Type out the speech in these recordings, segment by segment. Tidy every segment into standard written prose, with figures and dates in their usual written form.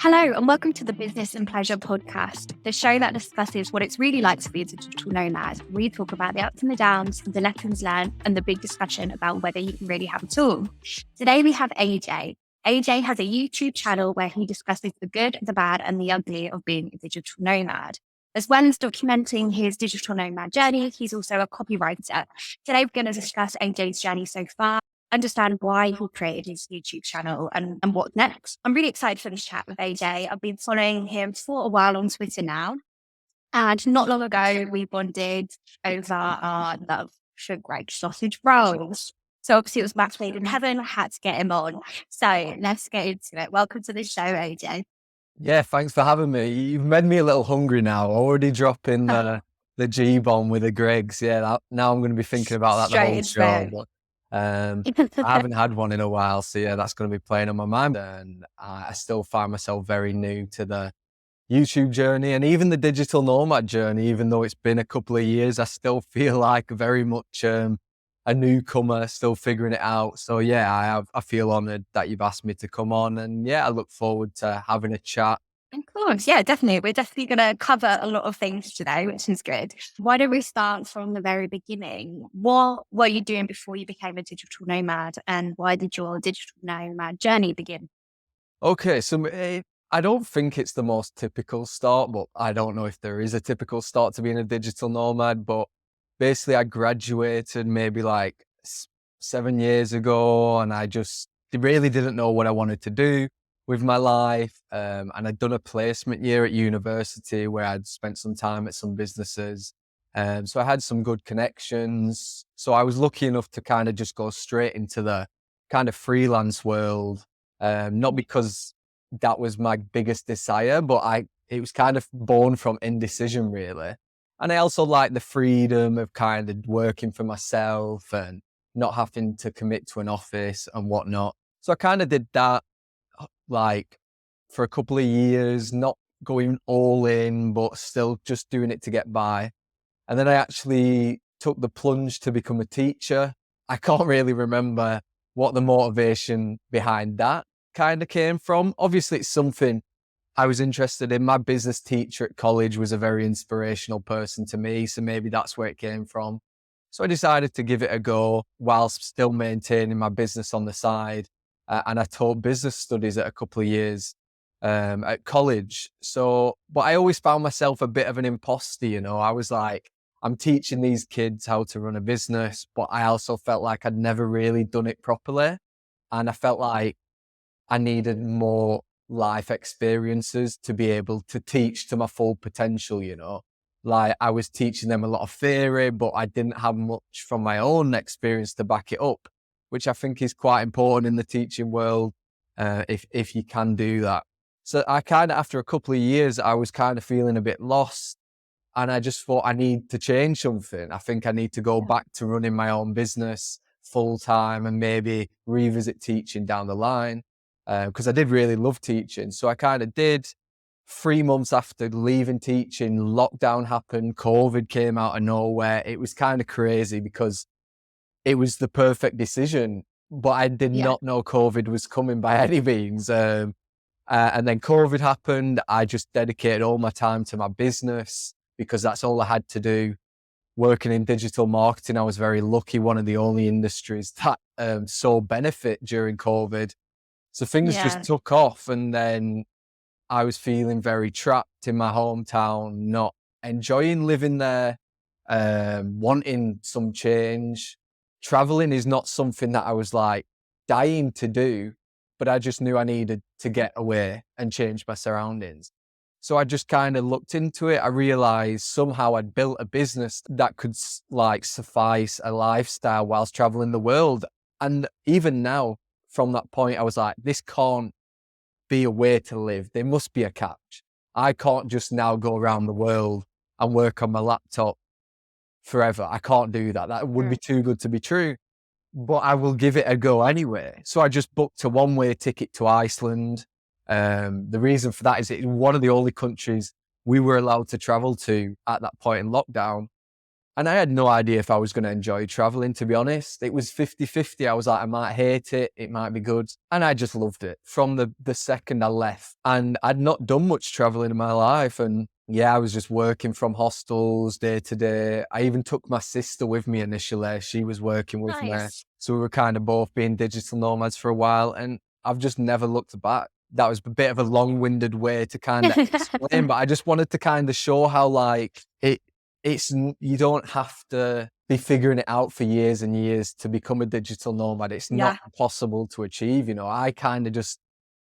Hello, and welcome to the Business and Pleasure podcast, the show that discusses what it's really like to be a digital nomad. We talk about the ups and the downs, the lessons learned, and the big discussion about whether you can really have it all. Today we have AJ. AJ has a YouTube channel where he discusses the good, the bad, and the ugly of being a digital nomad. As well as documenting his digital nomad journey, he's also a copywriter. Today we're going to discuss AJ's journey so far, understand why he created his YouTube channel and what next. I'm really excited for this chat with AJ. I've been following him for a while on Twitter now. And not long ago, we bonded over our love for great sausage rolls. So obviously it was match made in heaven. I had to get him on. So let's get into it. Welcome to the show, AJ. Yeah, thanks for having me. You've made me a little hungry now. Already dropping the G-bomb with the Gregs. Yeah, now I'm going to be thinking about that the whole show. But, I haven't had one in a while, so yeah, that's going to be playing on my mind. And I still find myself very new to the YouTube journey and even the digital nomad journey. Even though it's been a couple of years, I still feel like very much a newcomer, still figuring it out. So yeah, I feel honoured that you've asked me to come on, and yeah, I look forward to having a chat. Of course, yeah, definitely. We're definitely going to cover a lot of things today, which is good. Why don't we start from the very beginning? What were you doing before you became a digital nomad, and why did your digital nomad journey begin? Okay, so I don't think it's the most typical start, but I don't know if there is a typical start to being a digital nomad. But basically, I graduated maybe like 7 years ago, and I just really didn't know what I wanted to do with my life. And I'd done a placement year at university where I'd spent some time at some businesses. So I had some good connections. So I was lucky enough to kind of just go straight into the kind of freelance world. Not because that was my biggest desire, but it was kind of born from indecision, really. And I also like the freedom of kind of working for myself and not having to commit to an office and whatnot. So I kind of did that like for a couple of years, not going all in, but still just doing it to get by. And then I actually took the plunge to become a teacher. I can't really remember what the motivation behind that kind of came from. Obviously, it's something I was interested in. My business teacher at college was a very inspirational person to me, so maybe that's where it came from. So I decided to give it a go whilst still maintaining my business on the side. And I taught business studies at a couple of years at college. But I always found myself a bit of an imposter, I was like, I'm teaching these kids how to run a business, but I also felt like I'd never really done it properly. And I felt like I needed more life experiences to be able to teach to my full potential, Like I was teaching them a lot of theory, but I didn't have much from my own experience to back it up, which I think is quite important in the teaching world, if you can do that. So I kind of, after a couple of years, I was kind of feeling a bit lost. And I just thought I need to change something. I think I need to go back to running my own business full time and maybe revisit teaching down the line. Because I did really love teaching. So I kind of did. 3 months after leaving teaching, lockdown happened, COVID came out of nowhere. It was kind of crazy because it was the perfect decision, but I did not know COVID was coming by any means. And then COVID happened. I just dedicated all my time to my business because that's all I had to do. Working in digital marketing, I was very lucky, one of the only industries that saw benefit during COVID. So things just took off, and then I was feeling very trapped in my hometown, not enjoying living there, wanting some change. Traveling is not something that I was like dying to do, but I just knew I needed to get away and change my surroundings. So I just kind of looked into it. I realized somehow I'd built a business that could like suffice a lifestyle whilst traveling the world. And even now, from that point, I was like, this can't be a way to live. There must be a catch. I can't just now go around the world and work on my laptop forever. I can't do that. That would be too good to be true. But I will give it a go anyway. So I just booked a one-way ticket to Iceland. The reason for that is it's one of the only countries we were allowed to travel to at that point in lockdown. And I had no idea if I was going to enjoy traveling, to be honest. It was 50-50. I was like, I might hate it. It might be good. And I just loved it from the second I left. And I'd not done much traveling in my life. And yeah, I was just working from hostels day to day. I even took my sister with me initially. She was working with me. Nice. So we were kind of both being digital nomads for a while. And I've just never looked back. That was a bit of a long-winded way to kind of explain, but I just wanted to kind of show how like you don't have to be figuring it out for years and years to become a digital nomad. It's not possible to achieve. I kind of just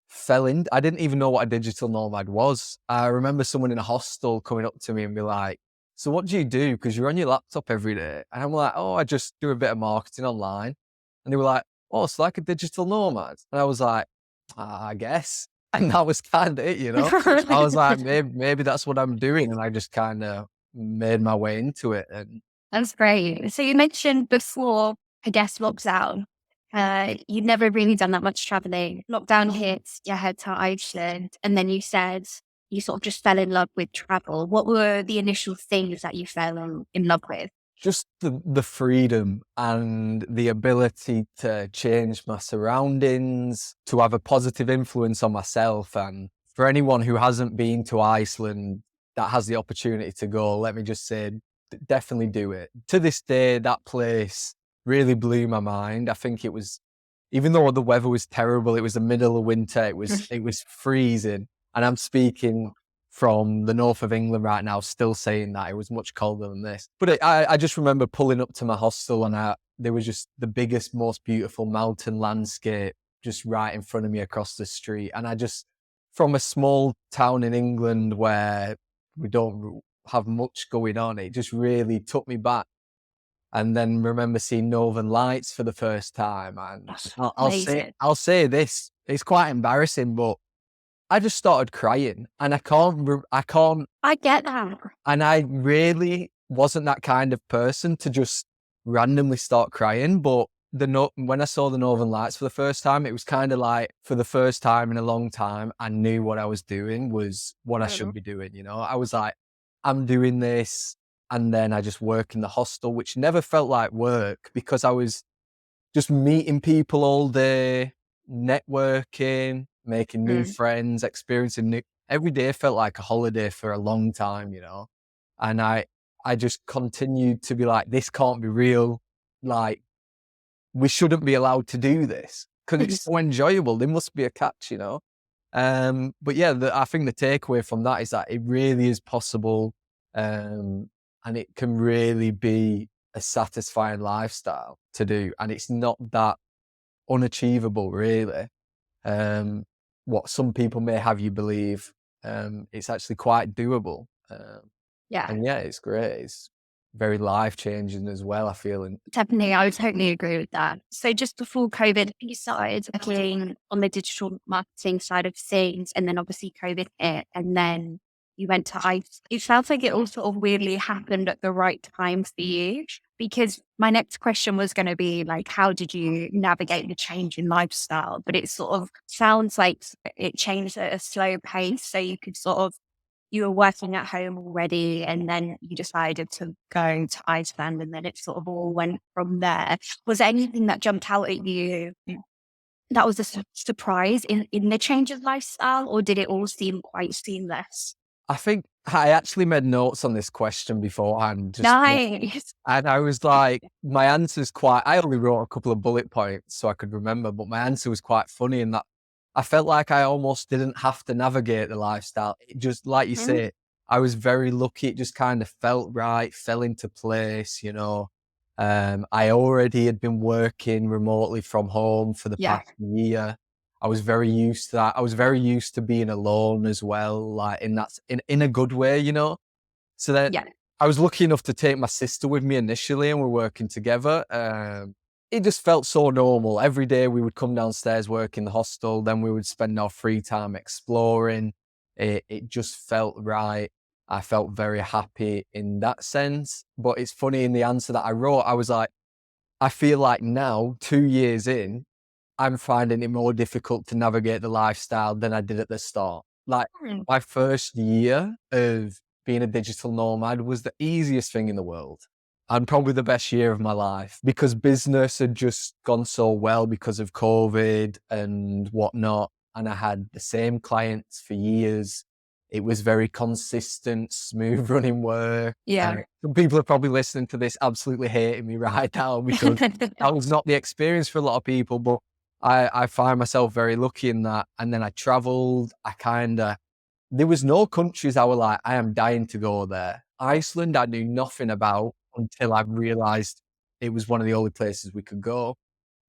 fell in. I didn't even know what a digital nomad was. I remember someone in a hostel coming up to me and be like, so what do you do? Because you're on your laptop every day. And I'm like, oh, I just do a bit of marketing online. And they were like, oh, it's like a digital nomad. And I was like, I guess. And that was kind of it. I was like, maybe that's what I'm doing. And I just kind of made my way into it. And That's great. So you mentioned before, I guess, lockdown, you'd never really done that much traveling. Lockdown hits, you head to Iceland, and then you said you sort of just fell in love with travel. What were the initial things that you fell in love with? just the freedom and the ability to change my surroundings, to have a positive influence on myself. And for anyone who hasn't been to Iceland that has the opportunity to go, let me just say, definitely do it. To this day, that place really blew my mind. I think it was, even though the weather was terrible, it was the middle of winter, it was freezing. And I'm speaking from the north of England right now, still saying that it was much colder than this. But I just remember pulling up to my hostel and there was just the biggest, most beautiful mountain landscape just right in front of me across the street. And from a small town in England where we don't have much going on, it just really took me back. And then remember seeing Northern Lights for the first time. And I'll say this, it's quite embarrassing, but I just started crying, and I can't. I get that. And I really wasn't that kind of person to just randomly start crying. But when I saw the Northern Lights for the first time, it was kind of like, for the first time in a long time, I knew what I was doing was what I should be doing. I was like, I'm doing this. And then I just work in the hostel, which never felt like work because I was just meeting people all day, networking, making new friends, experiencing every day felt like a holiday for a long time, and I just continued to be like, this can't be real. Like, we shouldn't be allowed to do this because it's so enjoyable. There must be a catch, but yeah, I think the takeaway from that is that it really is possible, and it can really be a satisfying lifestyle to do, and it's not that unachievable, really. What some people may have you believe, it's actually quite doable. And yeah, it's great. It's very life-changing as well, I feel. And Definitely, I would totally agree with that. So just before COVID, you started working on the digital marketing side of things, and then obviously COVID hit, and then you went to ICE. It sounds like it all sort of weirdly happened at the right time for you, because my next question was going to be like, how did you navigate the change in lifestyle? But it sort of sounds like it changed at a slow pace, so you were working at home already, and then you decided to go to Iceland, and then it sort of all went from there. Was there anything that jumped out at you that was a surprise in the change of lifestyle, or did it all seem quite seamless? I think I actually made notes on this question beforehand. Nice. And I was like, I only wrote a couple of bullet points so I could remember, but my answer was quite funny in that I felt like I almost didn't have to navigate the lifestyle. It just, like you say, I was very lucky. It just kind of felt right, fell into place, I already had been working remotely from home for the past year. I was very used to that. I was very used to being alone as well, like in a good way, So then I was lucky enough to take my sister with me initially, and we're working together. It just felt so normal. Every day we would come downstairs, work in the hostel, then we would spend our free time exploring. It just felt right. I felt very happy in that sense. But it's funny, in the answer that I wrote, I was like, I feel like now, 2 years in, I'm finding it more difficult to navigate the lifestyle than I did at the start. Like, my first year of being a digital nomad was the easiest thing in the world. and probably the best year of my life because business had just gone so well because of COVID and whatnot. And I had the same clients for years. It was very consistent, smooth running work. Yeah. Some people are probably listening to this absolutely hating me right now because that was not the experience for a lot of people. But I find myself very lucky in that. And then I traveled. There was no countries I was like, I am dying to go there. Iceland, I knew nothing about until I realized it was one of the only places we could go.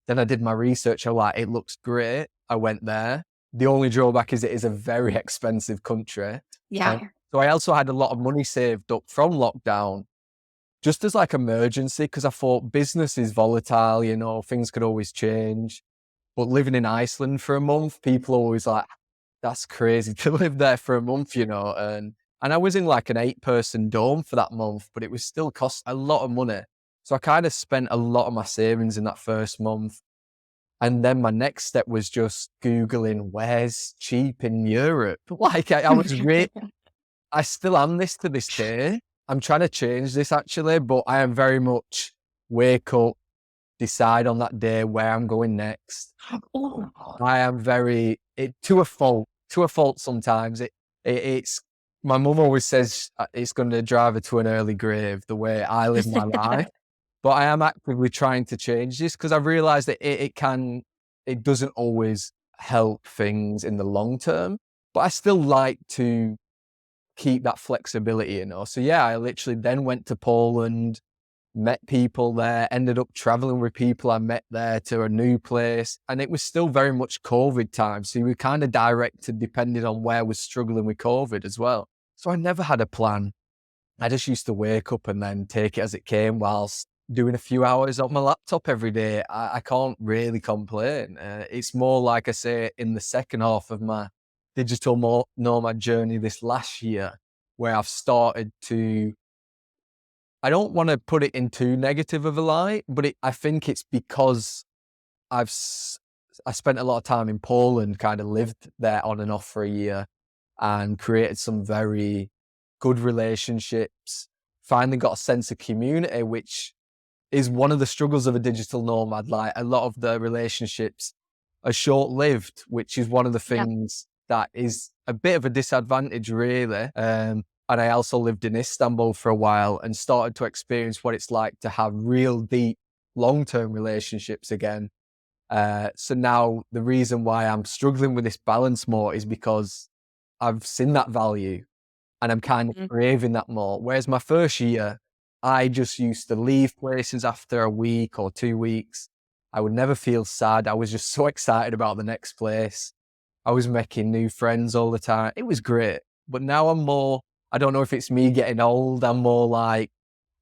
Then I did my research. I was like, it looks great. I went there. The only drawback is it is a very expensive country. Yeah. So I also had a lot of money saved up from lockdown, just as like emergency, because I thought business is volatile, you know, things could always change. But living in Iceland for a month, people are always like, that's crazy to live there for a month, you know. And I was in like an 8-person dome for that month, but it was still cost a lot of money. So I kind of spent a lot of my savings in that first month. And then my next step was just Googling where's cheap in Europe. Like I still am this to this day. I'm trying to change this actually, but I am very much wake up, decide on that day where I'm going next. Oh. I am to a fault sometimes. It's my mum always says it's going to drive her to an early grave, the way I live my life. But I am actively trying to change this because I've realized that it doesn't always help things in the long term, but I still like to keep that flexibility, you know? So yeah, I literally then went to Poland, met people there, ended up traveling with people I met there to a new place. And it was still very much COVID time. So we kind of directed depending on where I was struggling with COVID as well. So I never had a plan. I just used to wake up and then take it as it came whilst doing a few hours on my laptop every day. I can't really complain. It's more like I say in the second half of my digital nomad journey this last year, where I've started to, I don't want to put it in too negative of a light, but I think it's because I spent a lot of time in Poland, kind of lived there on and off for a year and created some very good relationships, finally got a sense of community, which is one of the struggles of a digital nomad. Like a lot of the relationships are short-lived, which is one of the things that is a bit of a disadvantage really. And I also lived in Istanbul for a while and started to experience what it's like to have real deep long-term relationships again. So now the reason why I'm struggling with this balance more is because I've seen that value and I'm kind of craving that more. Whereas my first year, I just used to leave places after a week or 2 weeks. I would never feel sad. I was just so excited about the next place. I was making new friends all the time. It was great. But now I'm more, I don't know if it's me getting old. I'm more like,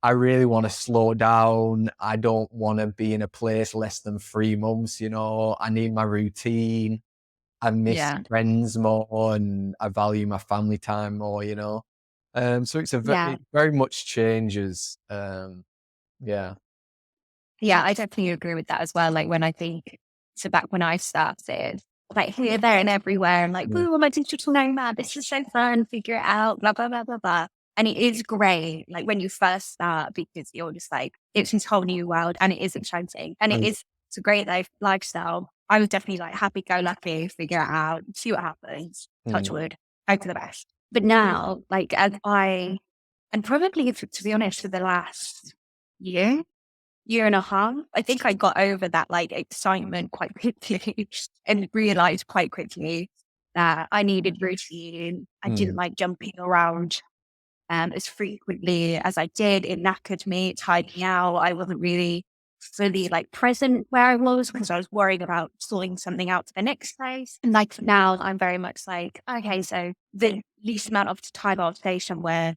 I really want to slow down. I don't want to be in a place less than 3 months, you know. I need my routine. I miss friends more and I value my family time more, you know. So it's it very much changes. Yeah. Yeah, I definitely agree with that as well. Like when I think so back when I started, like here, there, and everywhere, and like, ooh, I'm a digital nomad. This is so fun. Figure it out. Blah blah blah blah blah. And it is great, like when you first start, because you're just like, it's this whole new world, and it is exciting, and it's a great lifestyle. I was definitely like happy go lucky, figure it out, see what happens. Touch wood, hope for the best. But now, like and probably to be honest, for the last year and a half, I think I got over that like excitement quite quickly and realized quite quickly that I needed routine. I didn't like jumping around as frequently as I did. It knackered me, it tired me out. I wasn't really fully like present where I was because I was worrying about sorting something out to the next place. And like now I'm very much like, okay, so the least amount of time I'll stay somewhere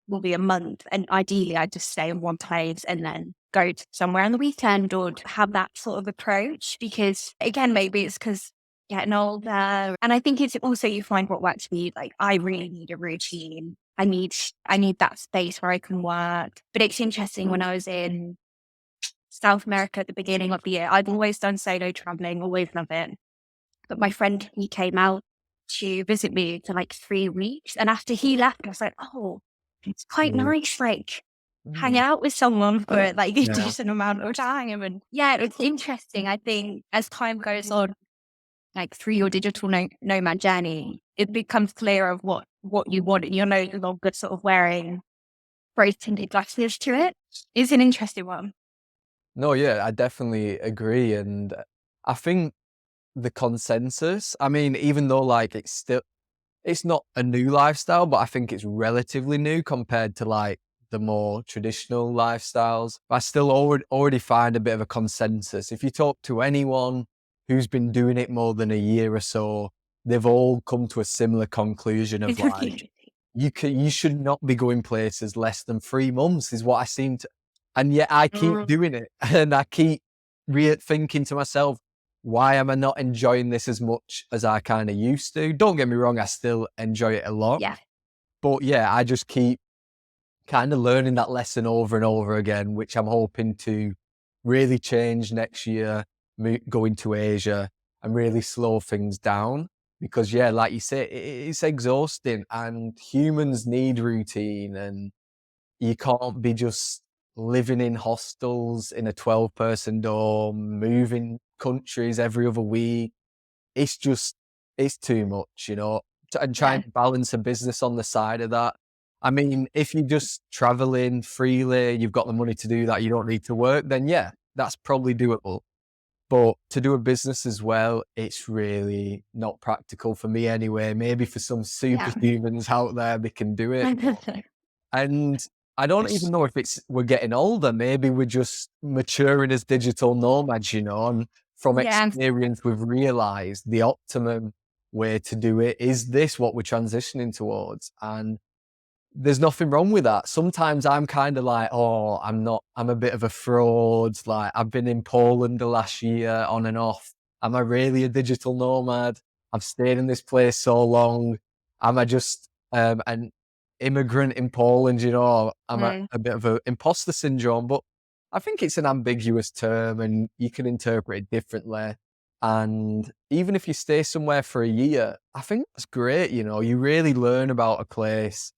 will be a month. And ideally I just stay in one place and then go to somewhere on the weekend or have that sort of approach. Because again, maybe it's because getting older. And I think it's also you find what works for you. Like I really need a routine. I need that space where I can work. But it's interesting when I was in South America at the beginning of the year, I've always done solo traveling, always loved it. But my friend, he came out to visit me for like 3 weeks. And after he left, I was like, oh, it's quite nice. Like hang out with someone for like a Yeah. decent amount of time. And yeah, it's interesting. I think as time goes on, like through your digital nomad journey, it becomes clear of what you want, and you're no longer sort of wearing rose tinted glasses to it. It's an interesting one. No, yeah, I definitely agree. And I think the consensus, I mean, even though like it's not a new lifestyle, but I think it's relatively new compared to like the more traditional lifestyles. I still already find a bit of a consensus. If you talk to anyone who's been doing it more than a year or so, they've all come to a similar conclusion of It's really like, interesting. you should not be going places less than 3 months is what I seem to, and yet I keep Mm, doing it and I keep thinking to myself, why am I not enjoying this as much as I kind of used to? Don't get me wrong, I still enjoy it a lot. yeah. But yeah, I just keep kind of learning that lesson over and over again, which I'm hoping to really change next year, going to Asia and really slow things down. Because yeah, like you say, it's exhausting and humans need routine, and you can't be just living in hostels in a 12-person dorm, moving countries every other week. It's just, it's too much, and trying Yeah. to balance a business on the side of that. I mean, if you're just traveling freely, you've got the money to do that, you don't need to work, then yeah, that's probably doable. But to do a business as well, it's really not practical for me anyway. Maybe for some Yeah. superhumans out there, they can do it. And I don't even know if it's we're getting older. Maybe we're just maturing as digital nomads, and from Yeah. experience, we've realized the optimum way to do it is this, what we're transitioning towards. And there's nothing wrong with that. Sometimes I'm kind of like, oh, I'm a bit of a fraud. Like, I've been in Poland the last year on and off. Am I really a digital nomad? I've stayed in this place so long. Am I just an immigrant in Poland? I'm Mm, a bit of an imposter syndrome. But I think it's an ambiguous term and you can interpret it differently. And even if you stay somewhere for a year, I think that's great. You really learn about a place,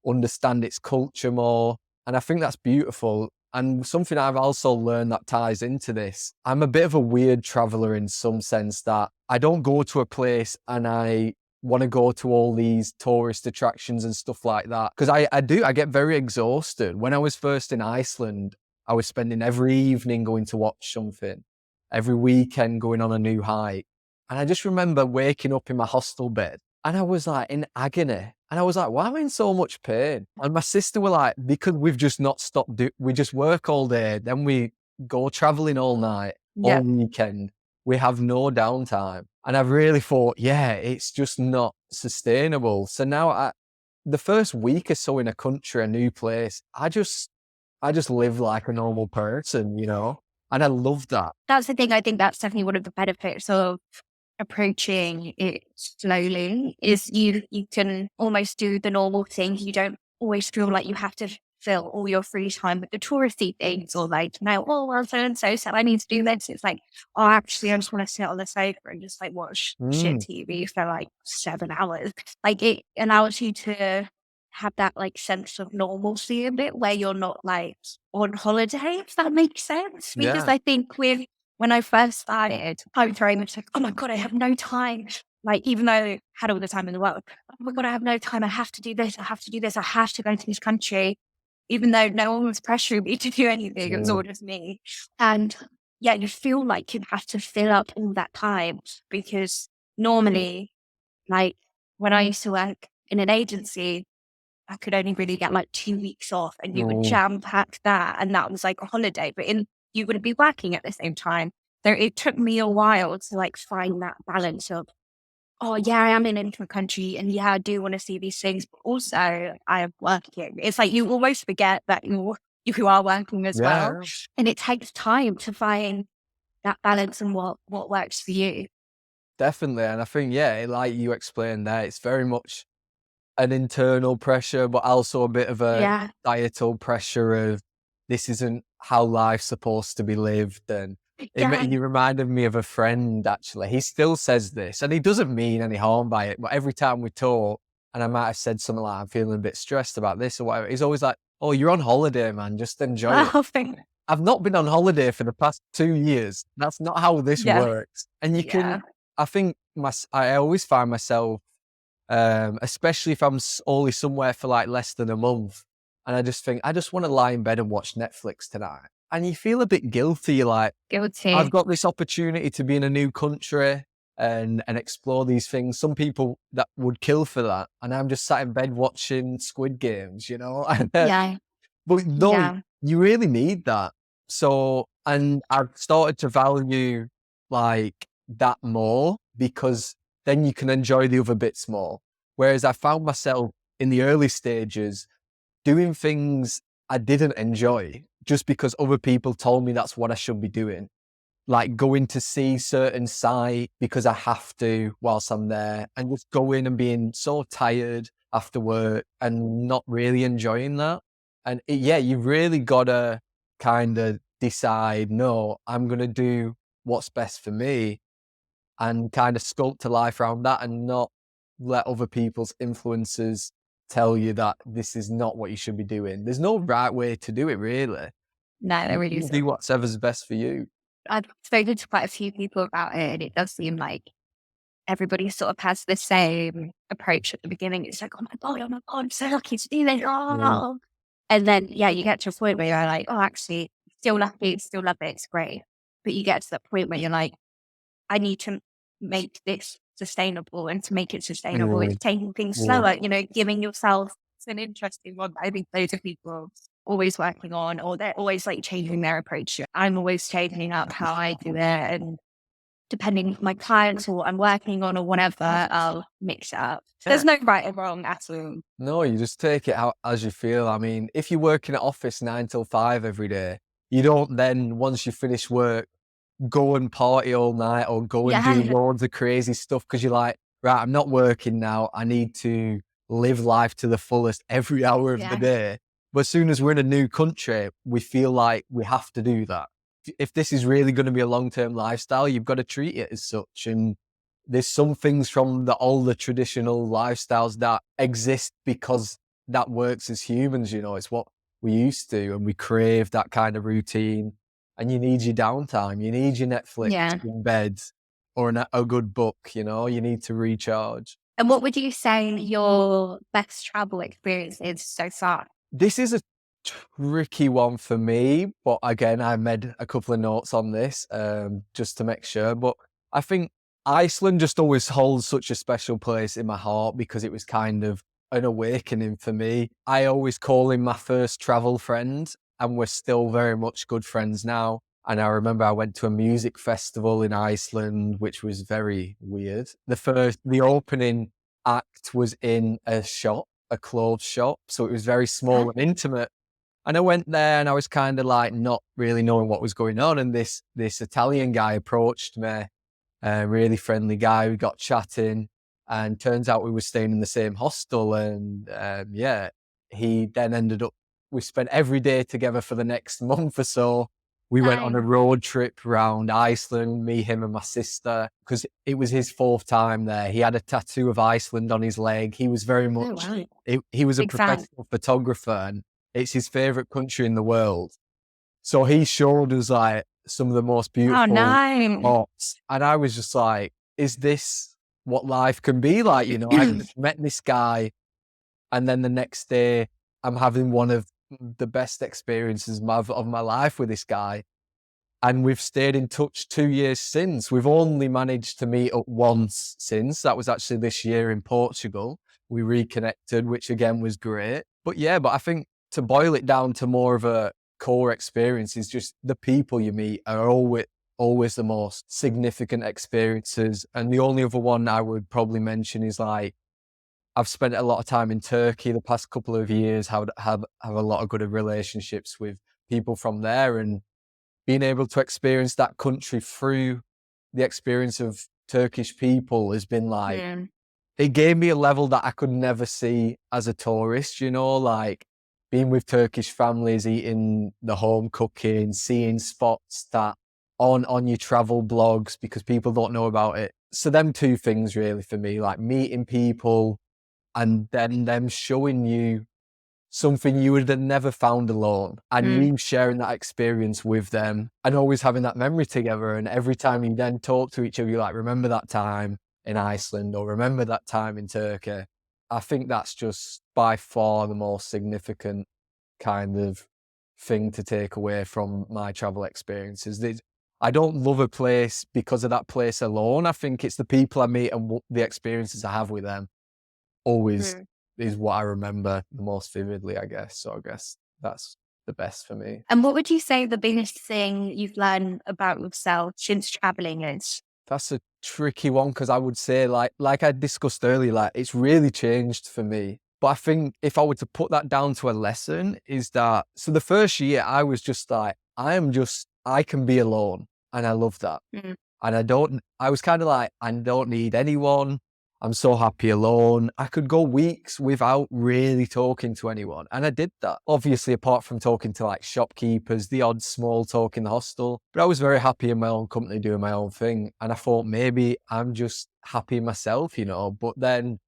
understand its culture more. And I think that's beautiful. And something I've also learned that ties into this, I'm a bit of a weird traveler in some sense that I don't go to a place and I want to go to all these tourist attractions and stuff like that. Because I get very exhausted. When I was first in Iceland, I was spending every evening going to watch something, every weekend going on a new hike. And I just remember waking up in my hostel bed and I was like in agony. And I was like, why am I in so much pain? And my sister were like, because we've just not stopped. We just work all day. Then we go traveling all night, all yeah. weekend. We have no downtime. And I've really thought, yeah, it's just not sustainable. So now the first week or so in a country, a new place, I just live like a normal person. And I love that. That's the thing. I think that's definitely one of the benefits of approaching it slowly is you can almost do the normal things. You don't always feel like you have to fill all your free time with the touristy things or like, no, oh, well, so and so said I need to do this. It's like, oh, actually, I just want to sit on the sofa and just like watch shit Mm, TV for like 7 hours. Like it allows you to have that like sense of normalcy a bit where you're not like on holiday, if that makes sense. Because yeah. I think when I first started, I was very much like, oh my God, I have no time. Like, even though I had all the time in the world, oh my God, I have no time. I have to do this. I have to do this. I have to go to this country. Even though no one was pressuring me to do anything, it was all Mm, just me. And yeah, you feel like you have to fill up all that time because normally, like when I used to work in an agency, I could only really get like 2 weeks off and you would mm, jam pack that and that was like a holiday, but you wouldn't be working at the same time. So it took me a while to like find that balance of, oh yeah, I am in a different country and yeah, I do want to see these things, but also I am working. It's like you almost forget that you are working as well. yeah. And it takes time to find that balance and what works for you. Definitely. And I think, yeah, like you explained there, it's very much an internal pressure, but also a bit of a Yeah. societal pressure of this isn't how life's supposed to be lived. And Yeah. you reminded me of a friend, actually. He still says this, and he doesn't mean any harm by it. But every time we talk, and I might have said something like, I'm feeling a bit stressed about this or whatever, he's always like, oh, you're on holiday, man, just enjoy it. Oh, thank I've not been on holiday for the past 2 years. That's not how this yeah, works. And you yeah, can, I think I always find myself, especially if I'm only somewhere for like less than a month, and I just think, I just want to lie in bed and watch Netflix tonight. And you feel a bit guilty. You're like, I've guilty. got this opportunity to be in a new country and explore these things. Some people that would kill for that. And I'm just sat in bed watching Squid Games, you know? Yeah, But no, yeah, you really need that. So, and I've started to value like that more because then you can enjoy the other bits more. Whereas I found myself in the early stages doing things I didn't enjoy just because other people told me that's what I should be doing. Like going to see certain site because I have to whilst I'm there, and just going and being so tired after work and not really enjoying that. And yeah, you've really got to kind of decide, no, I'm going to do what's best for me and kind of sculpt a life around that and not let other people's influences tell you that this is not what you should be doing. There's no right way to do it, really. no, there really You isn't. do whatever's best for you. I've spoken to quite a few people about it, and it does seem like everybody sort of has the same approach at the beginning. It's like, oh my God, I'm so lucky to do this. Mm. Oh. And then, yeah, you get to a point where you're like, oh, actually, still lucky, still love it, it's great. But you get to that point where you're like, I need to make this sustainable, and to make it sustainable, it's Mm. taking things Mm. slower, giving yourself. It's an interesting one that I think loads of people are always working on, or they're always like changing their approach. I'm always changing up how I do it, and depending on my clients or what I'm working on or whatever, I'll mix it up. There's no right or wrong at all. No, you just take it out as you feel. I mean, if you work in an office 9 till 5 every day, you don't then, once you finish work, go and party all night or go and do Yeah. loads of crazy stuff because you're like, right, I'm not working now. I need to live life to the fullest every hour of the Yeah. day. But as soon as we're in a new country, we feel like we have to do that. If this is really going to be a long-term lifestyle, you've got to treat it as such. And there's some things from the older traditional lifestyles that exist because that works as humans, it's what we used to, and we crave that kind of routine. And you need your downtime, you need your Netflix Yeah. in bed or a good book, you need to recharge. And what would you say your best travel experience is so far? This is a tricky one for me, but again, I made a couple of notes on this just to make sure. But I think Iceland just always holds such a special place in my heart because it was kind of an awakening for me. I always call him my first travel friend, and we're still very much good friends now. And I remember I went to a music festival in Iceland, which was very weird. The opening act was in a shop, a clothes shop. So it was very small and intimate. And I went there and I was kind of like not really knowing what was going on. And this Italian guy approached me, a really friendly guy. We got chatting, and turns out we were staying in the same hostel. And yeah, he then we spent every day together for the next month or so. We went on a road trip around Iceland, me, him, and my sister, because it was his 4th time there. He had a tattoo of Iceland on his leg. He was very much, he was a Big fan. professional photographer, and it's his favorite country in the world. So he showed us like some of the most beautiful spots. And I was just like, is this what life can be like? I just met this guy, and then the next day I'm having one of the best experiences of my life with this guy. And we've stayed in touch 2 years since. We've only managed to meet up once since. That was actually this year in Portugal. We reconnected, which again was great. But I think to boil it down to more of a core experience is just the people you meet are always the most significant experiences. And the only other one I would probably mention is like, I've spent a lot of time in Turkey the past couple of years, have a lot of good relationships with people from there, and being able to experience that country through the experience of Turkish people has been like, it gave me a level that I could never see as a tourist, like being with Turkish families, eating the home cooking, seeing spots that on your travel blogs because people don't know about it. So them two things really for me, like meeting people and then them showing you something you would have never found alone. And you sharing that experience with them and always having that memory together. And every time you then talk to each other, you're like, remember that time in Iceland or remember that time in Turkey. I think that's just by far the most significant kind of thing to take away from my travel experiences. I don't love a place because of that place alone. I think it's the people I meet and the experiences I have with them always is what I remember the most vividly, I guess. So I guess that's the best for me. And what would you say the biggest thing you've learned about yourself since traveling is? That's a tricky one because I would say like I discussed earlier, like it's really changed for me. But I think if I were to put that down to a lesson is that, so the first year I was just like, I can be alone. And I love that. And I was kind of like, I don't need anyone. I'm so happy alone. I could go weeks without really talking to anyone. And I did that. Obviously, apart from talking to like shopkeepers, the odd small talk in the hostel. But I was very happy in my own company doing my own thing. And I thought maybe I'm just happy myself, you know. But then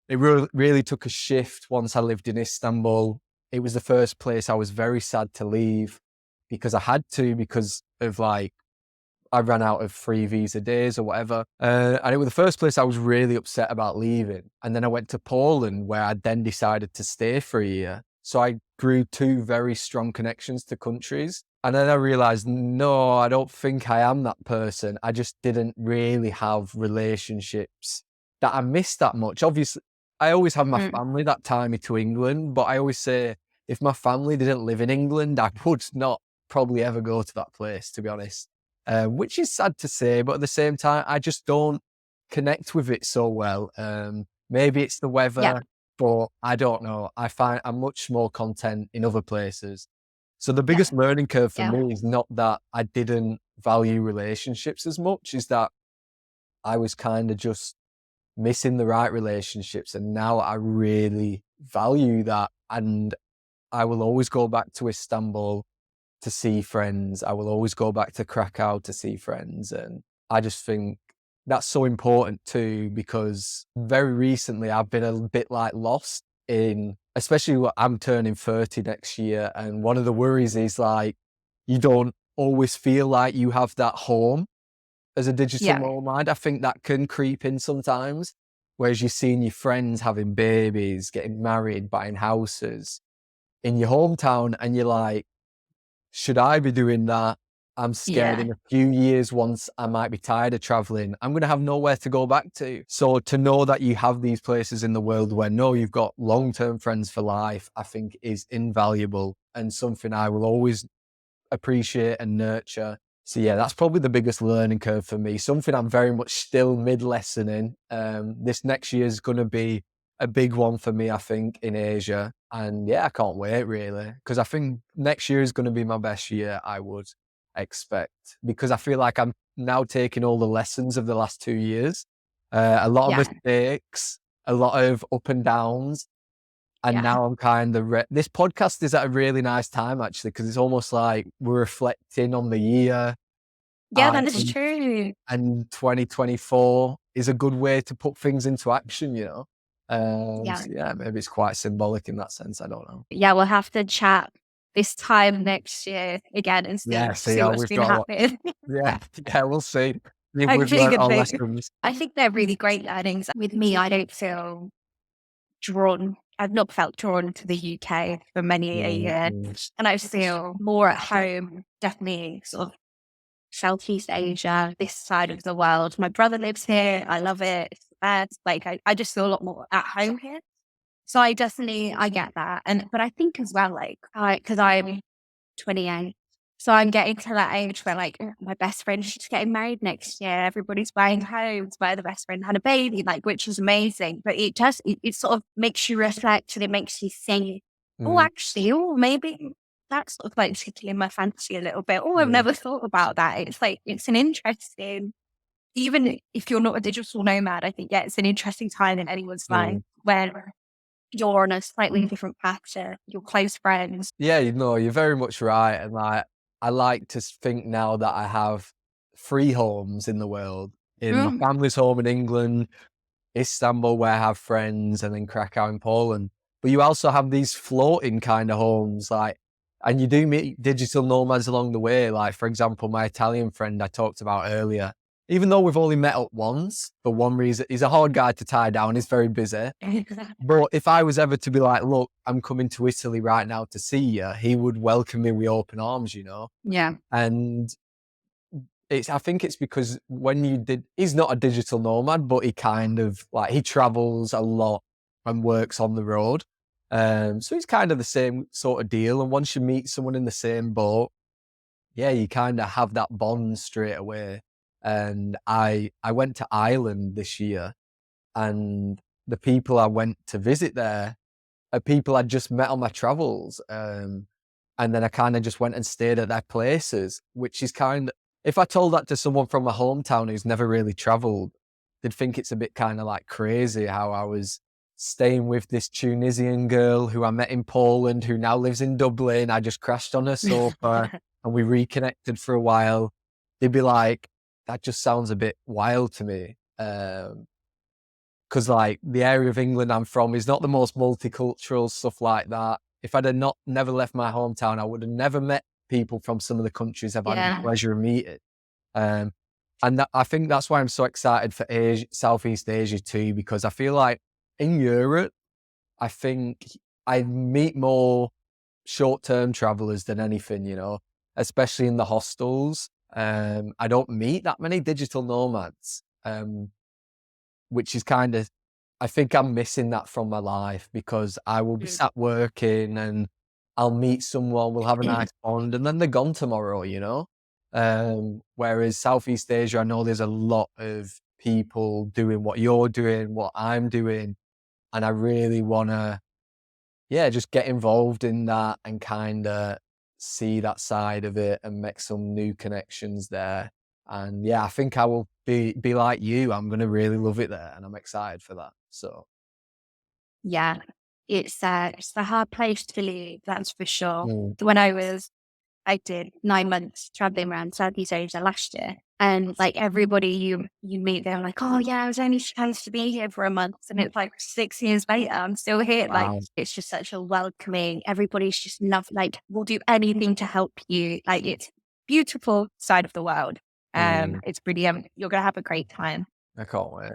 it really took a shift once I lived in Istanbul. It was the first place I was very sad to leave because I had to, because of like, I ran out of free visa days or whatever. And it was the first place I was really upset about leaving. And then I went to Poland where I then decided to stay for a year. So I grew two very strong connections to countries. And then I realized, no, I don't think I am that person. I just didn't really have relationships that I missed that much. Obviously, I always have my family that tie me to England, but I always say if my family didn't live in England, I would not probably ever go to that place, to be honest. Which is sad to say, but at the same time, I just don't connect with it so well. Maybe it's the weather, but I don't know. I find I'm much more content in other places. So the biggest learning curve for me is not that I didn't value relationships as much, is that I was kind of just missing the right relationships. And now I really value that. And I will always go back to Istanbul to see friends. I will always go back to Krakow to see friends. And I just think that's so important too, because very recently I've been a bit like lost in, especially what I'm turning 30 next year. And one of the worries is like, you don't always feel like you have that home as a digital nomad. I think that can creep in sometimes, whereas you're seeing your friends having babies, getting married, buying houses in your hometown. And you're like, should I be doing that? I'm scared in a few years, once I might be tired of traveling, I'm going to have nowhere to go back to. So to know that you have these places in the world where you've got long-term friends for life, I think is invaluable and something I will always appreciate and nurture. So yeah, that's probably the biggest learning curve for me. Something I'm very much still mid-lesson in. This next year is going to be a big one for me, I think, in Asia. And yeah, I can't wait really, because I think next year is going to be my best year, I would expect, because I feel like I'm now taking all the lessons of the last 2 years, a lot of mistakes, a lot of up and downs. And now I'm kind of, this podcast is at a really nice time actually, because it's almost like we're reflecting on the year. Yeah, that is true. And 2024 is a good way to put things into action, you know? So yeah, maybe it's quite symbolic in that sense. I don't know. Yeah, we'll have to chat this time next year again and see what's been happening. We'll see. We've learned our lessons. I think they're really great learnings. With me, I don't feel drawn. I've not felt drawn to the UK for many a year. And I feel more at home, definitely sort of Southeast Asia, this side of the world. My brother lives here. I love it. It's the best. Like I just feel a lot more at home here. So I get that. But I think as well, like, because I'm 28, so I'm getting to that age where like my best friend's just getting married next year. Everybody's buying homes, where the best friend had a baby, like, which is amazing. But it sort of makes you reflect, and it makes you think, maybe that's sort of like tickling my fancy a little bit. I've never thought about that. It's like, it's an interesting, even if you're not a digital nomad, I think, it's an interesting time in anyone's life where you're on a slightly different path to your close friends. Yeah, you're very much right. And I like to think now that I have 3 homes in the world. In my family's home in England, Istanbul, where I have friends, and then Krakow in Poland. but you also have these floating kind of homes, like, and you do meet digital nomads along the way. Like, for example, my Italian friend I talked about earlier, even though we've only met up once, for one reason, he's a hard guy to tie down. He's very busy. But if I was ever to be like, look, I'm coming to Italy right now to see you, he would welcome me with open arms, you know? Yeah. And I think it's because he's not a digital nomad, but he kind of like, he travels a lot and works on the road. So it's kind of the same sort of deal. And once you meet someone in the same boat, yeah, you kind of have that bond straight away. And I went to Ireland this year, and the people I went to visit there are people I'd just met on my travels. And then I kind of just went and stayed at their places, which is if I told that to someone from my hometown who's never really traveled, they'd think it's a bit kind of like crazy how I was staying with this Tunisian girl who I met in Poland, who now lives in Dublin. I just crashed on her sofa and we reconnected for a while. They'd be like, that just sounds a bit wild to me. Because like the area of England I'm from is not the most multicultural, stuff like that. If I'd have never left my hometown, I would have never met people from some of the countries I've had the pleasure of meeting. And I think that's why I'm so excited for Southeast Asia too, because I feel like in Europe, I think I meet more short-term travelers than anything, you know, especially in the hostels. I don't meet that many digital nomads, which is I think I'm missing that from my life, because I will be sat working and I'll meet someone, we'll have a nice bond, and then they're gone tomorrow, you know? Whereas Southeast Asia, I know there's a lot of people doing what you're doing, what I'm doing, and I really want to, just get involved in that and kind of see that side of it and make some new connections there. And I think I will be like you. I'm going to really love it there, and I'm excited for that. So Yeah, it's a hard place to leave, that's for sure. Mm. I did 9 months traveling around Southeast Asia last year, and like everybody you meet, they're like, "Oh yeah, I was only supposed to be here for a month," and it's like 6 years later, I'm still here. Like, Wow. it's just such a welcoming. Everybody's just like, we'll do anything to help you. Like, it's beautiful side of the world. It's brilliant. You're gonna have a great time. I can't wait.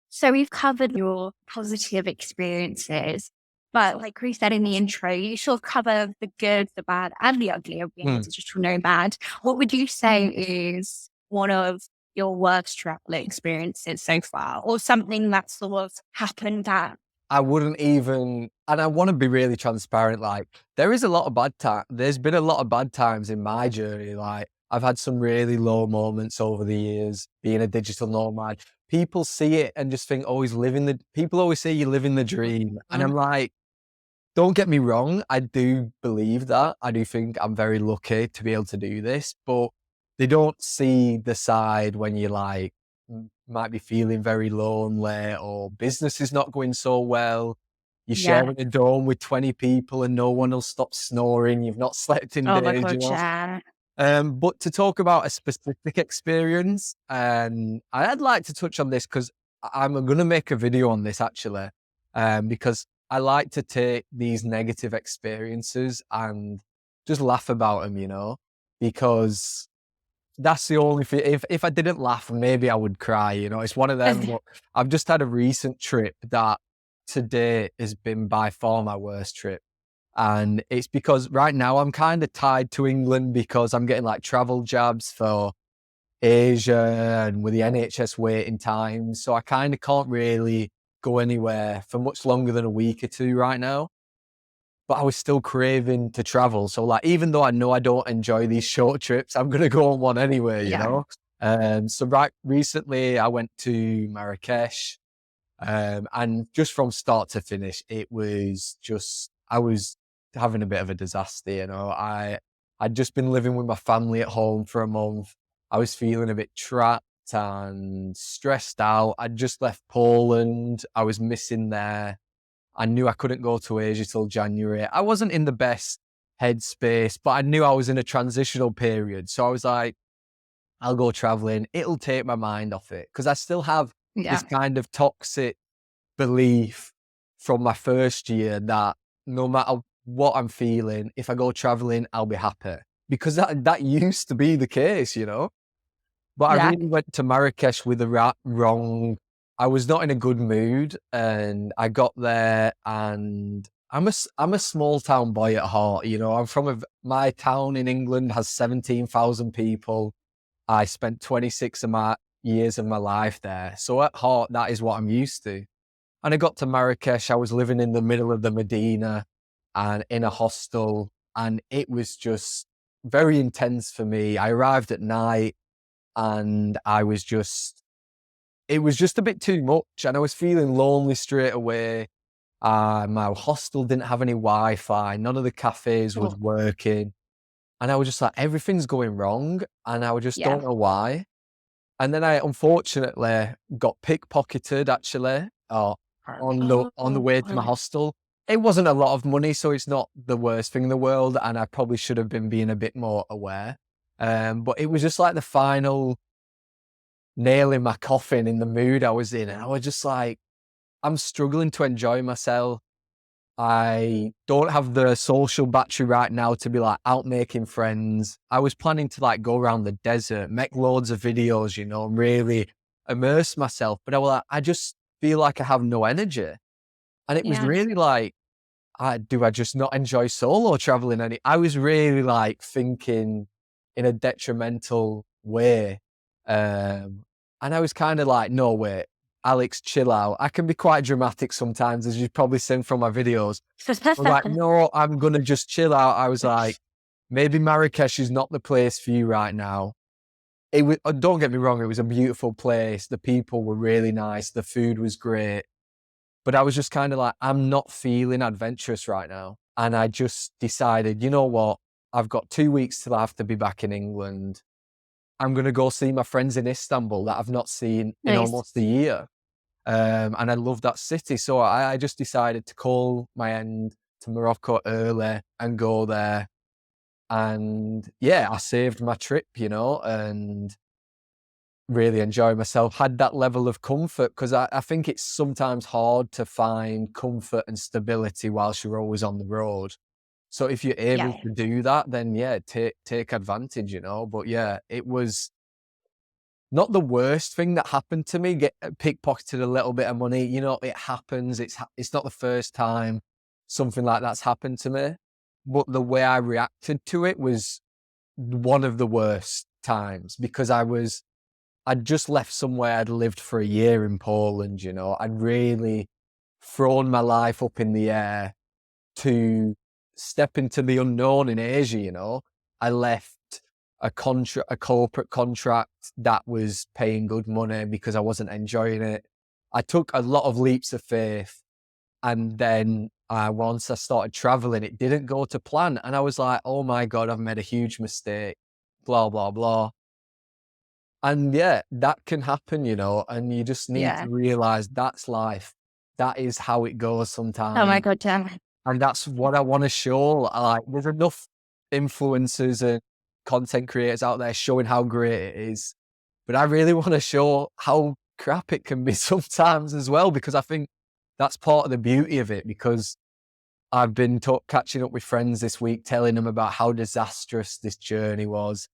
So we've covered your positive experiences, but like we said in the intro, you sort of cover the good, the bad, and the ugly of being a digital nomad. What would you say is one of your worst travel experiences so far, or something that sort of happened that? I wouldn't even, and I want to be really transparent. Like, there's been a lot of bad times in my journey. Like, I've had some really low moments over the years being a digital nomad. People see it and just think, oh, people always say you're living the dream. And I'm like, don't get me wrong, I do believe that. I do think I'm very lucky to be able to do this, but they don't see the side when you like might be feeling very lonely, or business is not going so well. You're sharing a dorm with 20 people and no one will stop snoring. You've not slept in Oh my days, you God, know? yeah. But to talk about a specific experience, and I'd like to touch on this because I'm going to make a video on this actually, because I like to take these negative experiences and just laugh about them, you know, because that's the only thing. If I didn't laugh, maybe I would cry, you know. It's one of them. But I've just had a recent trip that today has been by far my worst trip. And it's because right now I'm kind of tied to England because I'm getting like travel jabs for Asia and with the NHS waiting times. So I kind of can't really go anywhere for much longer than a week or two right now. But I was still craving to travel. So like, even though I know I don't enjoy these short trips, I'm going to go on one anyway, you know? So recently I went to Marrakesh, and just from start to finish, I was having a bit of a disaster, you know. I'd just been living with my family at home for a month. I was feeling a bit trapped and stressed out. I'd just left Poland. I was missing there. I knew I couldn't go to Asia till January. I wasn't in the best headspace, but I knew I was in a transitional period. So I was like, I'll go traveling. It'll take my mind off it. Because I still have this kind of toxic belief from my first year that no matter what I'm feeling, if I go traveling, I'll be happy. Because that used to be the case, you know? But I Yeah. really went to Marrakesh with the wrong. I was not in a good mood, and I got there, and I'm a small town boy at heart. You know, I'm from my town in England has 17,000 people. I spent 26 of my years of my life there, so at heart, that is what I'm used to. And I got to Marrakesh. I was living in the middle of the Medina, and in a hostel, and it was just very intense for me. I arrived at night and it was just a bit too much, and I was feeling lonely straight away. My hostel didn't have any Wi-Fi, none of the cafes was Oh, working, and I was just like, everything's going wrong, and I just yeah. don't know why. And then I unfortunately got pickpocketed actually, on the way to my Oh, hostel. It wasn't a lot of money, so it's not the worst thing in the world, and I probably should have been being a bit more aware. But it was just like the final nail in my coffin in the mood I was in. And I was just like, I'm struggling to enjoy myself. I don't have the social battery right now to be like out making friends. I was planning to like go around the desert, make loads of videos, you know, and really immerse myself. But I just feel like I have no energy. And it was yeah. really like, do I just not enjoy solo traveling any? I was really like thinking in a detrimental way. Um, and I was kind of like, no, wait, Alex, chill out. I can be quite dramatic sometimes, as you've probably seen from my videos. I was like, no, I'm going to just chill out. I was like, maybe Marrakesh is not the place for you right now. Don't get me wrong, it was a beautiful place. The people were really nice. The food was great. But I was just kind of like, I'm not feeling adventurous right now. And I just decided, you know what? I've got 2 weeks till I have to be back in England. I'm going to go see my friends in Istanbul that I've not seen in Nice. almost a year. And I love that city. So I just decided to call my end to Morocco early and go there. And yeah, I saved my trip, you know, and really enjoy myself, had that level of comfort, because I think it's sometimes hard to find comfort and stability whilst you're always on the road. So if you're able Yeah. to do that, then yeah, take advantage, you know. But yeah, it was not the worst thing that happened to me. Get pickpocketed a little bit of money, you know, it happens. It's not the first time something like that's happened to me. But the way I reacted to it was one of the worst times, because I'd just left somewhere I'd lived for a year in Poland, you know. I'd really thrown my life up in the air to step into the unknown in Asia, you know. I left a corporate contract that was paying good money because I wasn't enjoying it. I took a lot of leaps of faith, and then once I started traveling, it didn't go to plan, and I was like, "Oh my God, I've made a huge mistake." Blah blah blah. And yeah, that can happen, you know, and you just need to Yeah. realize that's life. That is how it goes Oh my sometimes. God, damn. And that's what I want to show. Like, there's enough influencers and content creators out there showing how great it is. But I really want to show how crap it can be sometimes as well, because I think that's part of the beauty of it. Because I've been catching up with friends this week, telling them about how disastrous this journey was.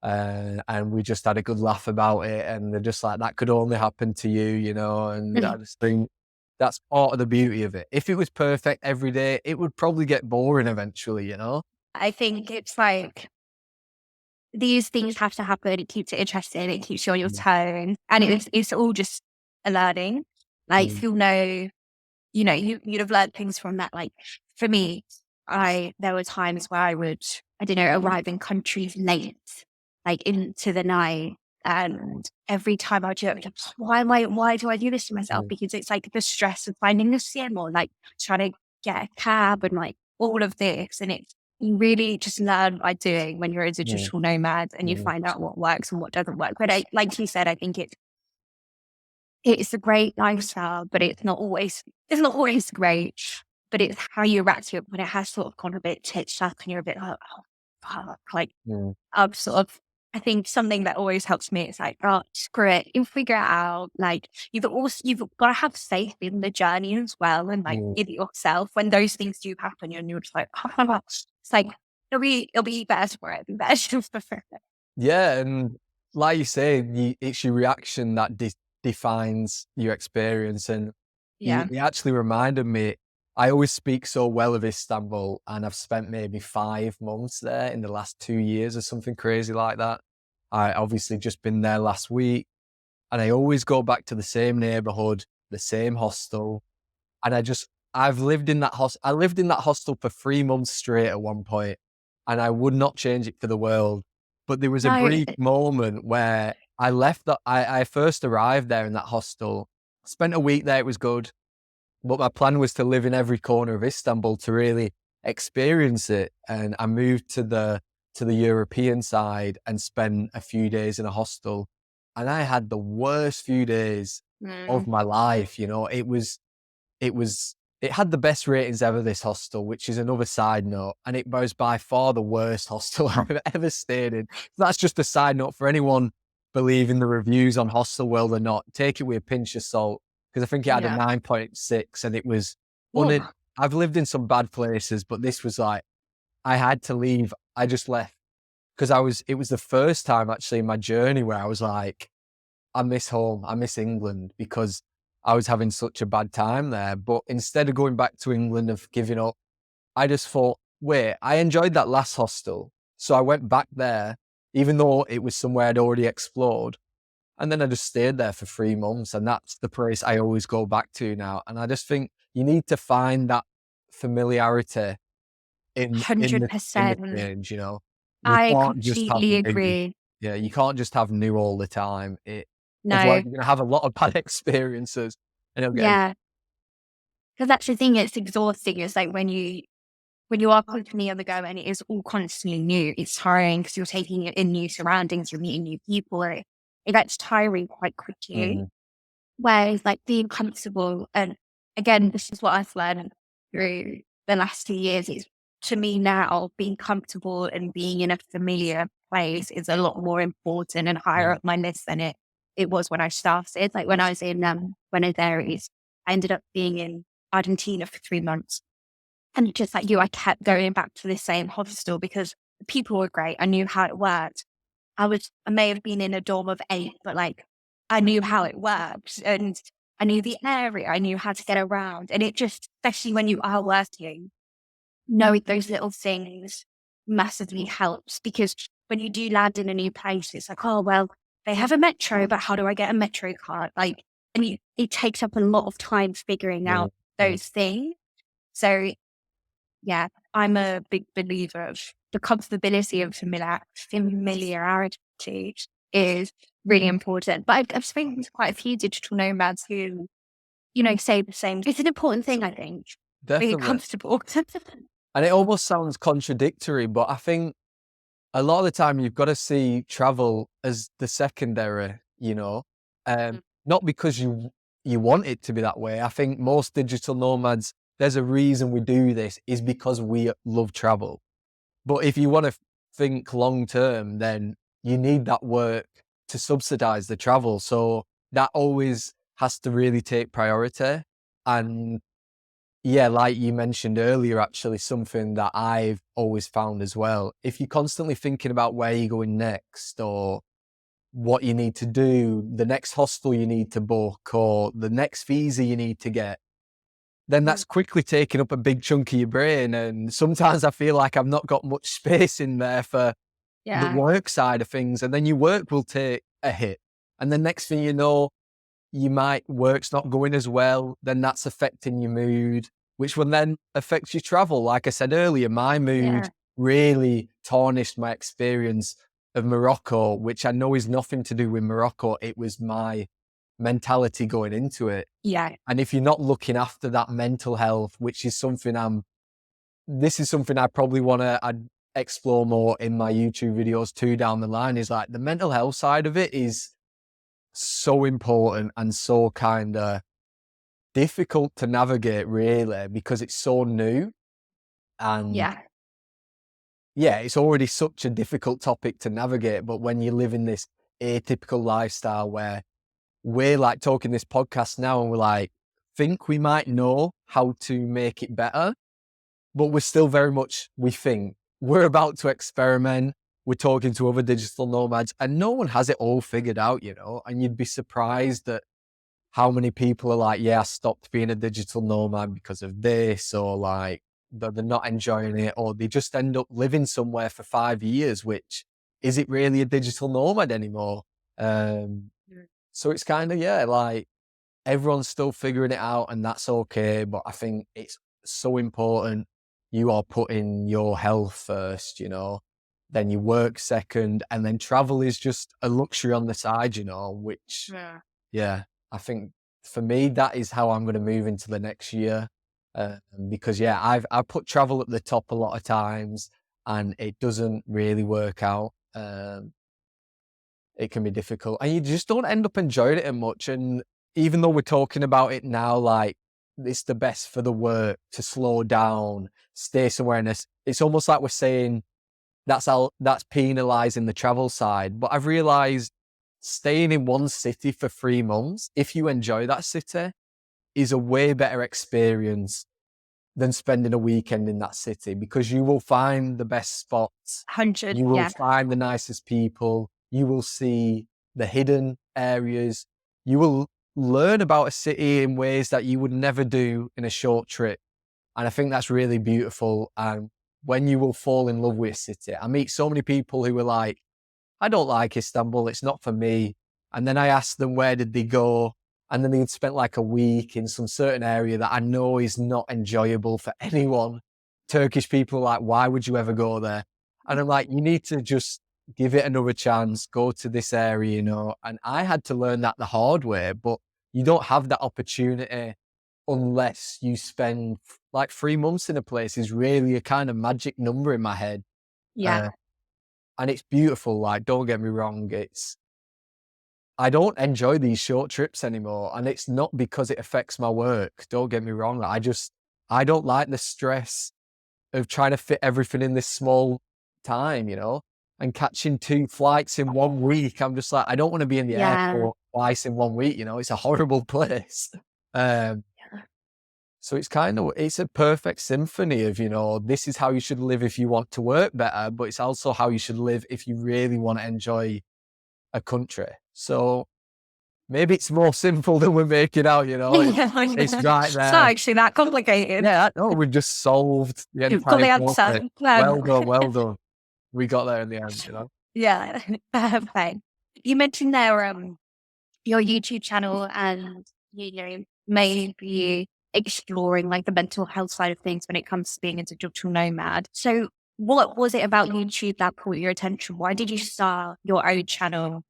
And we just had a good laugh about it, and they're just like, that could only happen to you, you know. And I just think that's part of the beauty of it. If it was perfect every day, it would probably get boring eventually, you know. I think it's like these things have to happen. It keeps it interesting. It keeps you on your Mm, tone. And it's all just a learning. Like mm, you'll know, you'd have learned things from that. Like for me, there were times where I don't know, arrive in countries late, like into the night. And every time I do it, I'm like, why do I do this to myself? mm, Because it's like the stress of finding the sim, or like trying to get a cab and like all of this. And you really just learn by doing when you're a mm, digital nomad, and you mm, find out what works and what doesn't work. But like you said, I think it's a great lifestyle, but it's not always great. But it's how you react to it when it has sort of gone a bit titched up and you're a bit like, oh fuck, like mm, I've sort of I think something that always helps me is like, oh, screw it, you'll figure it out. Like you've got to have faith in the journey as well, and like Mm. in yourself. When those things do happen, and you're just like, oh, it's like it'll be better for it, it'll be better for it. Yeah, and like you say, it's your reaction that defines your experience. And Yeah. it actually reminded me, I always speak so well of Istanbul, and I've spent maybe 5 months there in the last 2 years or something crazy like that. I obviously just been there last week, and I always go back to the same neighborhood, the same hostel. And I've lived in that I lived in that hostel for 3 months straight at one point, and I would not change it for the world. But there was a No. brief moment where I left that I first arrived there in that hostel, spent a week there, it was good. But my plan was to live in every corner of Istanbul to really experience it. And I moved to the European side and spent a few days in a hostel. And I had the worst few days of Mm, my life. It was it had the best ratings ever, this hostel, which is another side note, and it was by far the worst hostel I've ever stayed in. That's just a side note for anyone believing the reviews on Hostel World or not. Take it with a pinch of salt, because I think it had a yeah. 9.6, and it was Whoa. I've lived in some bad places, but this was like, I had to leave. I just left because it was the first time actually in my journey where I was like, I miss home. I miss England, because I was having such a bad time there. But instead of going back to England and giving up, I just thought, wait, I enjoyed that last hostel. So I went back there, even though it was somewhere I'd already explored. And then I just stayed there for 3 months. And that's the place I always go back to now. And I just think you need to find that familiarity in the 100%. change, you know. You I can't just have completely new. agree. Yeah, you can't just have new all the time. Otherwise No. you're gonna have a lot of bad experiences, and it'll get. Yeah. Because that's the thing, it's exhausting. It's like when you are constantly on the go and it is all constantly new, it's tiring because you're taking it in new surroundings, you're meeting new people. It gets tiring quite quickly. Mm, Whereas like being comfortable, and again, this is what I've learned through the last 2 years, is to me now being comfortable and being in a familiar place is a lot more important and higher mm, up my list than it was when I started. Like when I was in Buenos Aires, I ended up being in Argentina for 3 months. And just like you, I kept going back to the same hostel because the people were great. I knew how it worked. I may have been in a dorm of 8, but like I knew how it worked and I knew the area. I knew how to get around. And it just, especially when you are working, knowing those little things massively helps, because when you do land in a new place, it's like, oh, well, they have a metro, but how do I get a metro card? Like, and it takes up a lot of time figuring mm, out mm. those things. So yeah, I'm a big believer of the comfortability of familiarity is really important. But I've spoken to quite a few digital nomads who, say the same. It's an important thing, I think, being Definitely. comfortable. And it almost sounds contradictory, but I think a lot of the time you've got to see travel as the secondary, not because you want it to be that way. I think most digital nomads, there's a reason we do this, is because we love travel. But if you want to think long term, then you need that work to subsidize the travel. So that always has to really take priority. And yeah, like you mentioned earlier, actually, something that I've always found as well. If you're constantly thinking about where you're going next, or what you need to do, the next hostel you need to book, or the next visa you need to get, then Mm, that's quickly taking up a big chunk of your brain. And sometimes I feel like I've not got much space in there for the yeah, work side of things. And then your work will take a hit. And the next thing you know, work's not going as well, then that's affecting your mood, which will then affect your travel. Like I said earlier, my mood yeah, really tarnished my experience of Morocco, which I know is nothing to do with Morocco. It was my mentality going into it. yeah, And if you're not looking after that mental health, which is this is something I probably want to explore more in my YouTube videos too down the line, is like the mental health side of it is so important and so kind of difficult to navigate, really, because it's so new. And yeah. yeah, it's already such a difficult topic to navigate. But when you live in this atypical lifestyle where we're like talking this podcast now and we're like, think we might know how to make it better, but we're still very much, we think we're about to experiment. We're talking to other digital nomads and no one has it all figured out, you know, and you'd be surprised at how many people are like, yeah, I stopped being a digital nomad because of this, or like they're not enjoying it, or they just end up living somewhere for 5 years, which is it really a digital nomad anymore? Um, so it's kind of, yeah, like everyone's still figuring it out and that's okay. But I think it's so important. You are putting your health first, you know, then you work second, and then travel is just a luxury on the side, you know, which, yeah, I think for me, that is how I'm going to move into the next year. Because yeah, I've put travel at the top a lot of times and it doesn't really work out. It can be difficult and you just don't end up enjoying it as much. And even though we're talking about it now, like it's the best for the work to slow down, stay somewhere. And it's almost like we're saying that's penalizing the travel side. But I've realized staying in one city for 3 months, if you enjoy that city, is a way better experience than spending a weekend in that city, because you will find the best spots. 100, You will yeah. find the nicest people. You will see the hidden areas. You will learn about a city in ways that you would never do in a short trip. And I think that's really beautiful. And when you will fall in love with a city, I meet so many people who are like, I don't like Istanbul, it's not for me. And then I ask them where did they go? And then they'd spent like a week in some certain area that I know is not enjoyable for anyone. Turkish people are like, why would you ever go there? And I'm like, you need to just give it another chance, go to this area, you know. And I had to learn that the hard way, but you don't have that opportunity unless you spend like 3 months in a place. Is really a kind of magic number in my head. Yeah. Uh, and it's beautiful. Like, don't get me wrong. I don't enjoy these short trips anymore. And it's not because it affects my work. Don't get me wrong. I don't like the stress of trying to fit everything in this small time, you know, and catching 2 flights in 1 week. I'm just like, I don't want to be in the Yeah. airport twice in 1 week. You know, it's a horrible place. Um, so it's a perfect symphony of, you know, this is how you should live if you want to work better, but it's also how you should live if you really want to enjoy a country. So maybe it's more simple than we're making out, you know. It's right It's there. not actually that complicated. Yeah, no, we've just solved the You've got the entire process. answer. Well done, well done. We got there in the end, you know. Yeah. Perfect. You mentioned there your YouTube channel and maybe exploring like the mental health side of things when it comes to being a digital nomad. So what was it about YouTube that caught your attention? Why did you start your own channel?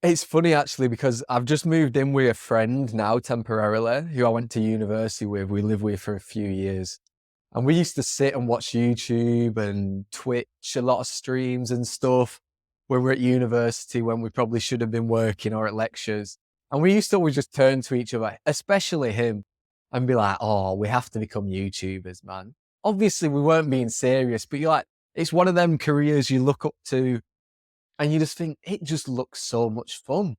It's funny actually, because I've just moved in with a friend now temporarily who I went to university with. We lived with for a few years. And we used to sit and watch YouTube and Twitch, a lot of streams and stuff when we're at university, when we probably should have been working or at lectures. And we used to always just turn to each other, especially him, and be like, oh, we have to become YouTubers, man. Obviously, we weren't being serious, but you're like, it's one of them careers you look up to and you just think, it just looks so much fun.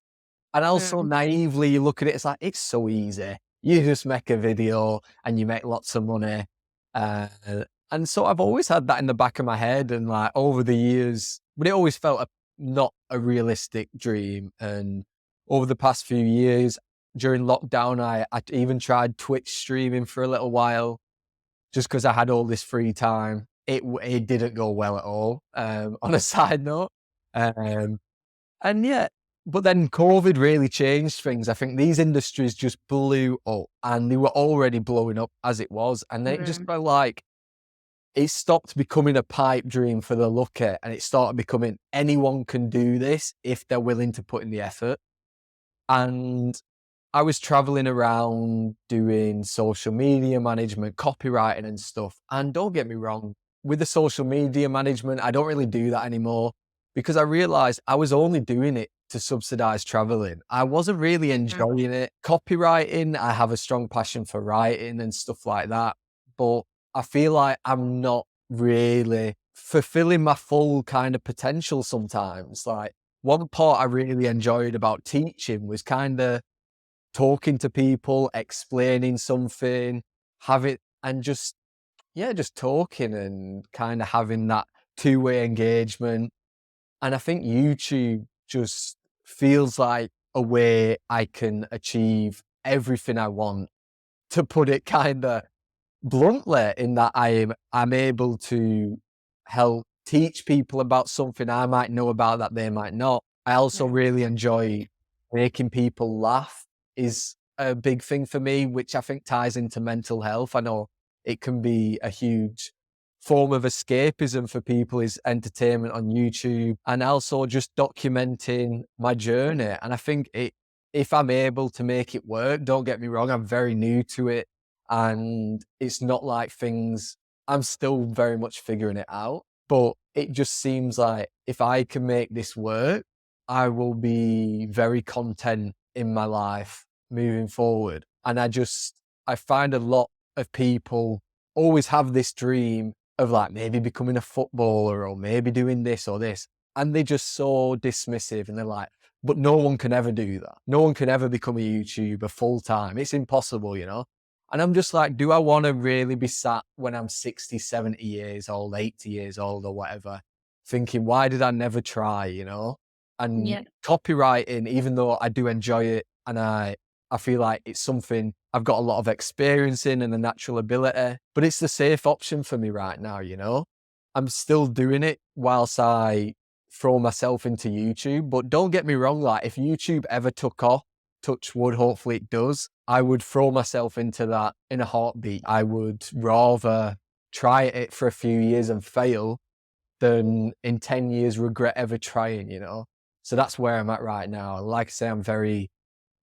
And also naively, you look at it, it's like, it's so easy. You just make a video and you make lots of money. Uh, and so I've always had that in the back of my head, and like over the years, but it always felt not a realistic dream. And over the past few years, during lockdown, I even tried Twitch streaming for a little while, just because I had all this free time. It didn't go well at all, on a side note. Um, and yeah, but then COVID really changed things. I think these industries just blew up, and they were already blowing up as it was. And then it just felt like it stopped becoming a pipe dream for the lucky, and it started becoming anyone can do this if they're willing to put in the effort. And I was traveling around doing social media management, copywriting and stuff. And don't get me wrong, with the social media management, I don't really do that anymore, because I realized I was only doing it to subsidize traveling. I wasn't really enjoying it. Copywriting, I have a strong passion for writing and stuff like that. But I feel like I'm not really fulfilling my full kind of potential sometimes. Like, one part I really enjoyed about teaching was kind of talking to people, explaining something, and just talking and kind of having that two-way engagement. And I think YouTube just feels like a way I can achieve everything I want, to put it kind of bluntly, in that I'm able to help teach people about something I might know about that they might not. I also really enjoy making people laugh, is a big thing for me, which I think ties into mental health. I know it can be a huge form of escapism for people, is entertainment on YouTube, and also just documenting my journey. And I think if I'm able to make it work, don't get me wrong, I'm very new to it. And it's not like I'm still very much figuring it out, but it just seems like if I can make this work, I will be very content in my life moving forward. And I find a lot of people always have this dream of like maybe becoming a footballer or maybe doing this or this. And they're just so dismissive, and they're like, but no one can ever do that. No one can ever become a YouTuber full time. It's impossible, you know? And I'm just like, do I want to really be sat when I'm 60, 70 years old, 80 years old or whatever, thinking, why did I never try, you know? And copywriting, even though I do enjoy it, and I feel like it's something I've got a lot of experience in and a natural ability, but it's the safe option for me right now, you know? I'm still doing it whilst I throw myself into YouTube. But don't get me wrong, like, if YouTube ever took off, touch wood, hopefully it does, I would throw myself into that in a heartbeat. I would rather try it for a few years and fail than in 10 years regret ever trying, you know? So that's where I'm at right now. Like I say, I'm very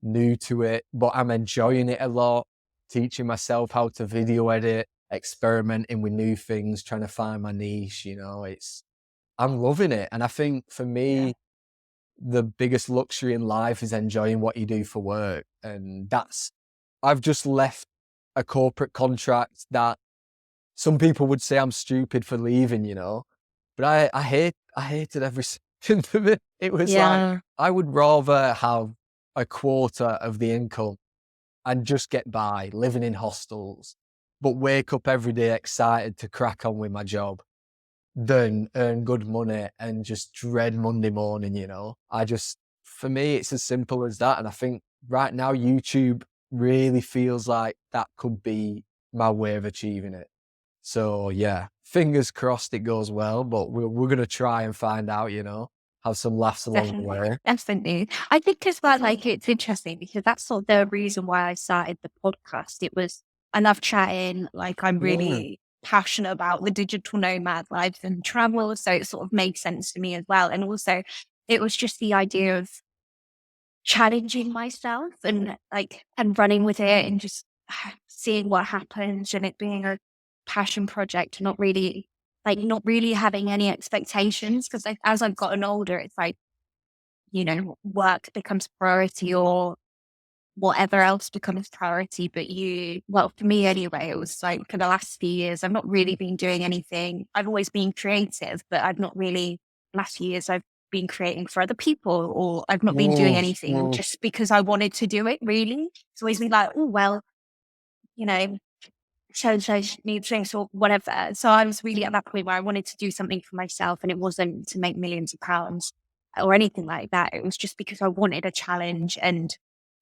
new to it, but I'm enjoying it a lot, teaching myself how to video edit, experimenting with new things, trying to find my niche, you know? I'm loving it. And I think for me, the biggest luxury in life is enjoying what you do for work. And I've just left a corporate contract that some people would say I'm stupid for leaving, you know, but I hated every second of it. It was like, I would rather have a quarter of the income and just get by living in hostels, but wake up every day excited to crack on with my job, than earn good money and just dread Monday morning, you know? For me, it's as simple as that. And I think right now, YouTube really feels like that could be my way of achieving it. So yeah, fingers crossed it goes well, but we're going to try and find out, you know, have some laughs along the way. Definitely. I think as well, like, it's interesting because that's sort of the reason why I started the podcast. I love chatting. Like, I'm really passionate about the digital nomad life and travel. So it sort of made sense to me as well. And also it was just the idea of challenging myself and running with it and just seeing what happens, and it being a passion project, not really having any expectations. Because as I've gotten older, it's like, you know, work becomes priority or whatever else becomes priority. But for me anyway, it was like for the last few years, I've not really been doing anything. I've always been creative, but I've not really, last few years, I've been creating for other people, or I've not been doing anything just because I wanted to do it, really. It's always been like, oh, well, you know, so needs things or whatever. So I was really at that point where I wanted to do something for myself, and it wasn't to make millions of pounds or anything like that. It was just because I wanted a challenge and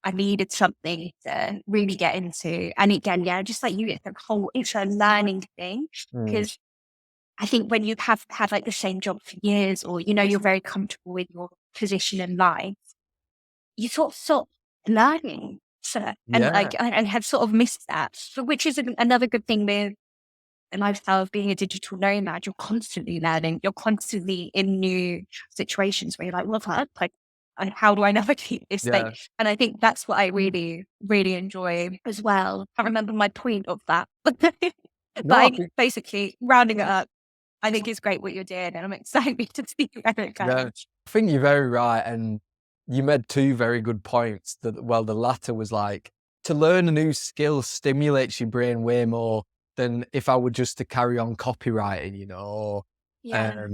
I needed something to really get into. And again, just like you, it's a learning thing, because I think when you have had like the same job for years, or, you know, you're very comfortable with your position in life, you sort of stop learning. So, and I have sort of missed that, which is another good thing with the lifestyle of being a digital nomad. You're constantly learning. You're constantly in new situations where you're like, well, how do I navigate this thing? And I think that's what I really, really enjoy as well. I remember my point of that. Basically, rounding it up, I think it's great what you're doing, and I'm excited to see where it goes. Yeah, I think you're very right. And you made two very good points. The latter was like, to learn a new skill stimulates your brain way more than if I were just to carry on copywriting, you know, Yeah.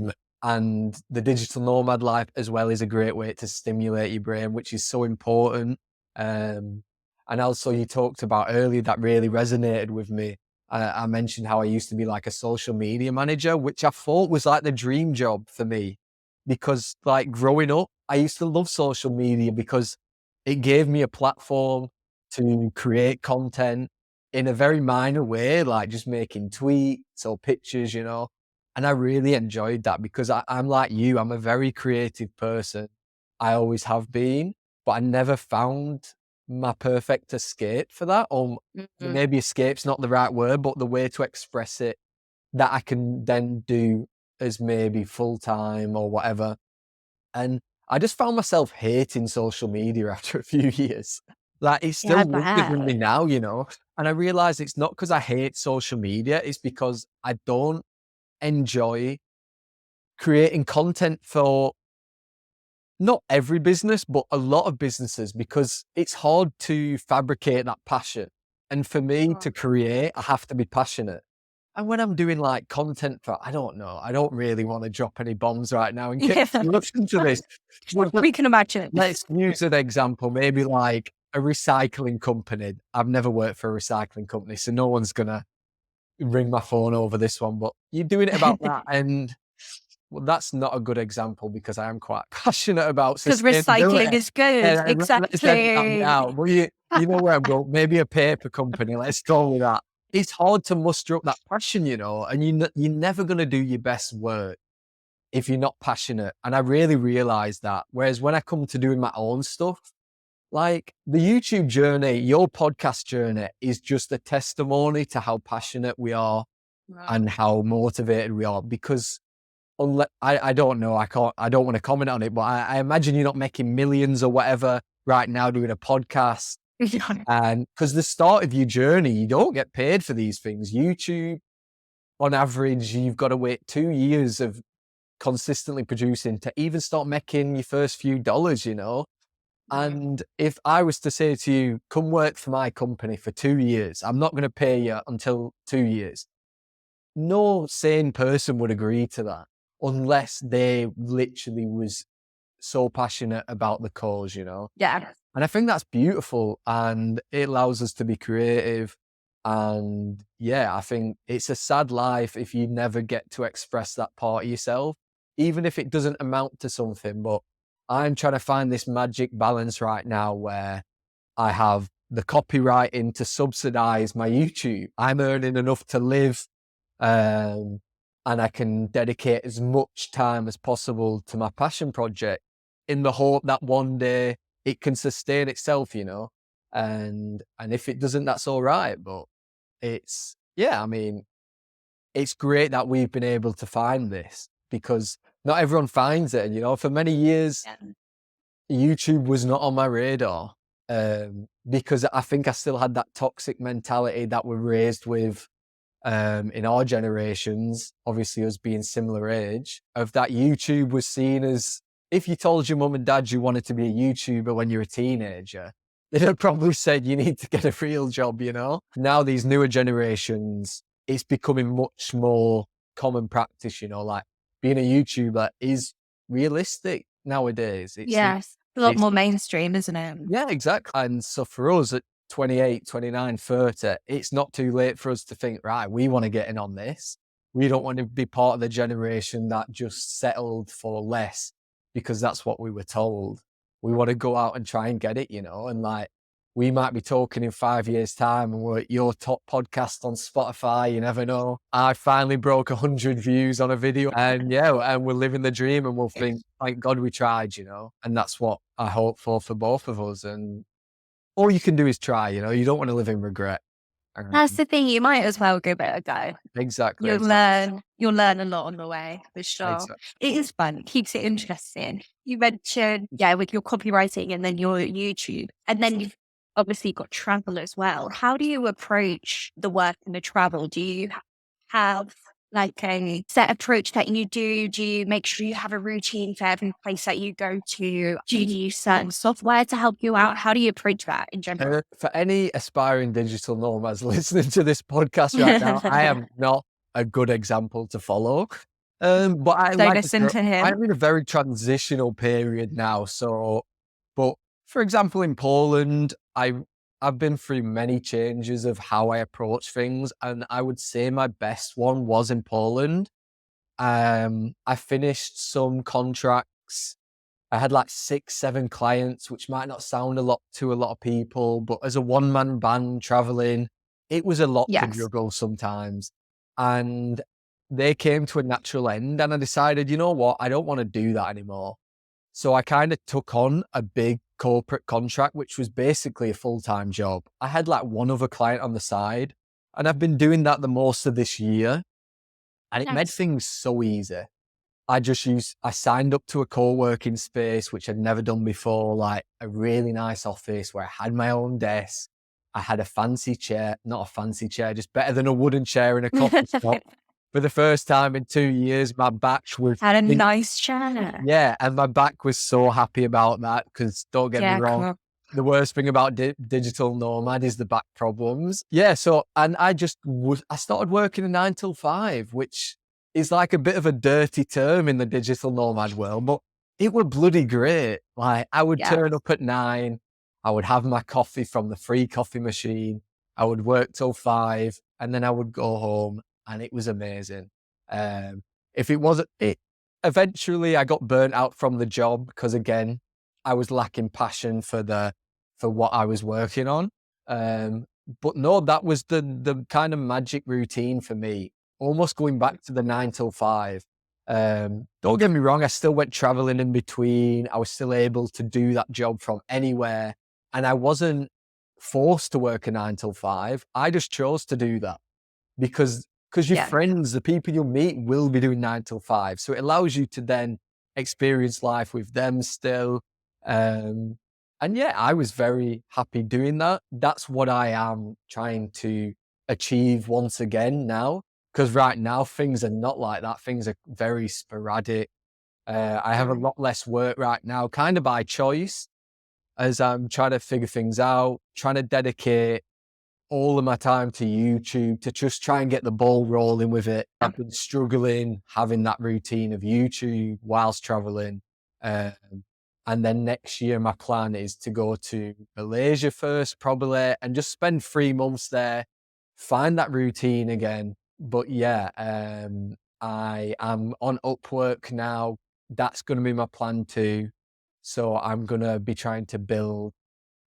And the digital nomad life as well is a great way to stimulate your brain, which is so important. And also you talked about earlier that really resonated with me. I mentioned how I used to be like a social media manager, which I thought was like the dream job for me, because like growing up, I used to love social media because it gave me a platform to create content in a very minor way, like just making tweets or pictures, and I really enjoyed that because I'm like you, I'm a very creative person. I always have been, but I never found my perfect escape for that. Or Mhm. maybe escape's not the right word, but the way to express it that I can then do as maybe full time or whatever. And I just found myself hating social media after a few years. Like it's Yeah, still I lives with me bet. now, And I realized it's not because I hate social media, it's because I don't enjoy creating content for not every business, but a lot of businesses, because it's hard to fabricate that passion. And for me to create, I have to be passionate. And when I'm doing like content for, I don't know, I don't really want to drop any bombs right now in case Yeah. you listen to this. We can imagine. Let's use an example, maybe like a recycling company. I've never worked for a recycling company, so no one's gonna ring my phone over this one, but you're doing it about that. And well, that's not a good example because I am quite passionate about Because recycling sustainability. is good. Let's edit that bit Exactly. out. Well, you know where I'm going. Maybe a paper company. Let's go with that. It's hard to muster up that passion, and you're never going to do your best work if you're not passionate. And I really realized that. Whereas when I come to doing my own stuff, like the YouTube journey, your podcast journey is just a testimony to how passionate we are Wow. and how motivated we are. Because unless I don't know, I don't want to comment on it, but I imagine you're not making millions or whatever right now doing a podcast. And because the start of your journey, you don't get paid for these things. YouTube, on average, you've got to wait 2 years of consistently producing to even start making your first few dollars, And if I was to say to you, come work for my company for 2 years, I'm not going to pay you until 2 years. No sane person would agree to that unless they literally was so passionate about the cause, Yeah. And I think that's beautiful and it allows us to be creative. And yeah, I think it's a sad life if you never get to express that part of yourself, even if it doesn't amount to something. But I'm trying to find this magic balance right now where I have the copywriting to subsidize my YouTube. I'm earning enough to live, and I can dedicate as much time as possible to my passion project in the hope that one day it can sustain itself, And if it doesn't, that's all right. But I mean, it's great that we've been able to find this because not everyone finds it. And, for many years, Yeah. YouTube was not on my radar, because I think I still had that toxic mentality that we're raised with, in our generations, obviously us being similar age, of that YouTube was seen as, if you told your mum and dad you wanted to be a YouTuber when you're a teenager, they'd have probably said you need to get a real job, Now these newer generations, it's becoming much more common practice, like being a YouTuber is realistic nowadays. Yes. A lot It's more mainstream, isn't it? yeah, exactly. And so for us at 28, 29, 30, it's not too late for us to think, right, we want to get in on this. We don't want to be part of the generation that just settled for less because that's what we were told. We want to go out and try and get it, and like we might be talking in 5 years' time and we're at your top podcast on Spotify. You never know. I finally broke 100 views on a video and and we're living the dream and we'll think, thank God we tried, and that's what I hope for both of us. And all you can do is try, you don't want to live in regret. That's the thing. You might as well give it a go. Exactly, You'll exactly, learn. You'll learn a lot on the way, for sure. exactly. It is fun. It keeps it interesting. You mentioned, with your copywriting and then your YouTube, and then you've obviously got travel as well. How do you approach the work and the travel? Do you have like a set approach that you do? Do you make sure you have a routine for every place that you go to? Do you use certain software to help you out? How do you approach that in general? For any aspiring digital nomads listening to this podcast right now, I am not a good example to follow. But I Don't like listen to him. I'm in a very transitional period now. So, but for example, in Poland, I've been through many changes of how I approach things, and I would say my best one was in Poland. I finished some contracts. I had like 6, 7 clients, which might not sound a lot to a lot of people, but as a one-man band traveling, it was a lot to Yes. juggle sometimes. And they came to a natural end, and I decided, you know what, I don't want to do that anymore. So I kind of took on a big corporate contract, which was basically a full-time job. I had like one other client on the side, and I've been doing that the most of this year, and it made Nice. things so easy. I signed up to a co-working space, which I'd never done before, like a really nice office where I had my own desk. I had a fancy chair, not a fancy chair, just better than a wooden chair in a coffee shop. For the first time in 2 years, my back was, Had a nice chat. yeah, and my back was so happy about that because don't get me Yeah, wrong, cool. the worst thing about digital nomad is the back problems. Yeah, so, and I started working a 9 till 5, which is like a bit of a dirty term in the digital nomad world, but it were bloody great. Like I would Yeah. turn up at 9, I would have my coffee from the free coffee machine, I would work till 5, and then I would go home, and it was amazing. If it wasn't it, eventually I got burnt out from the job because again, I was lacking passion for what I was working on. But no, that was the kind of magic routine for me, almost going back to the 9 till 5. Don't get me wrong, I still went traveling in between. I was still able to do that job from anywhere, and I wasn't forced to work a 9 till 5. I just chose to do that because your Yeah. friends, the people you'll meet will be doing 9 till 5. So it allows you to then experience life with them still. Um, and yeah, I was very happy doing that. That's what I am trying to achieve once again now. Because right now things are not like that. Things are very sporadic. I have a lot less work right now, kind of by choice, as I'm trying to figure things out, trying to dedicate all of my time to YouTube to just try and get the ball rolling with it. I've been struggling having that routine of YouTube whilst traveling. Um, and then next year, my plan is to go to Malaysia first, probably, and just spend 3 months there, find that routine again. But yeah, I am on Upwork now. That's going to be my plan too. So I'm going to be trying to build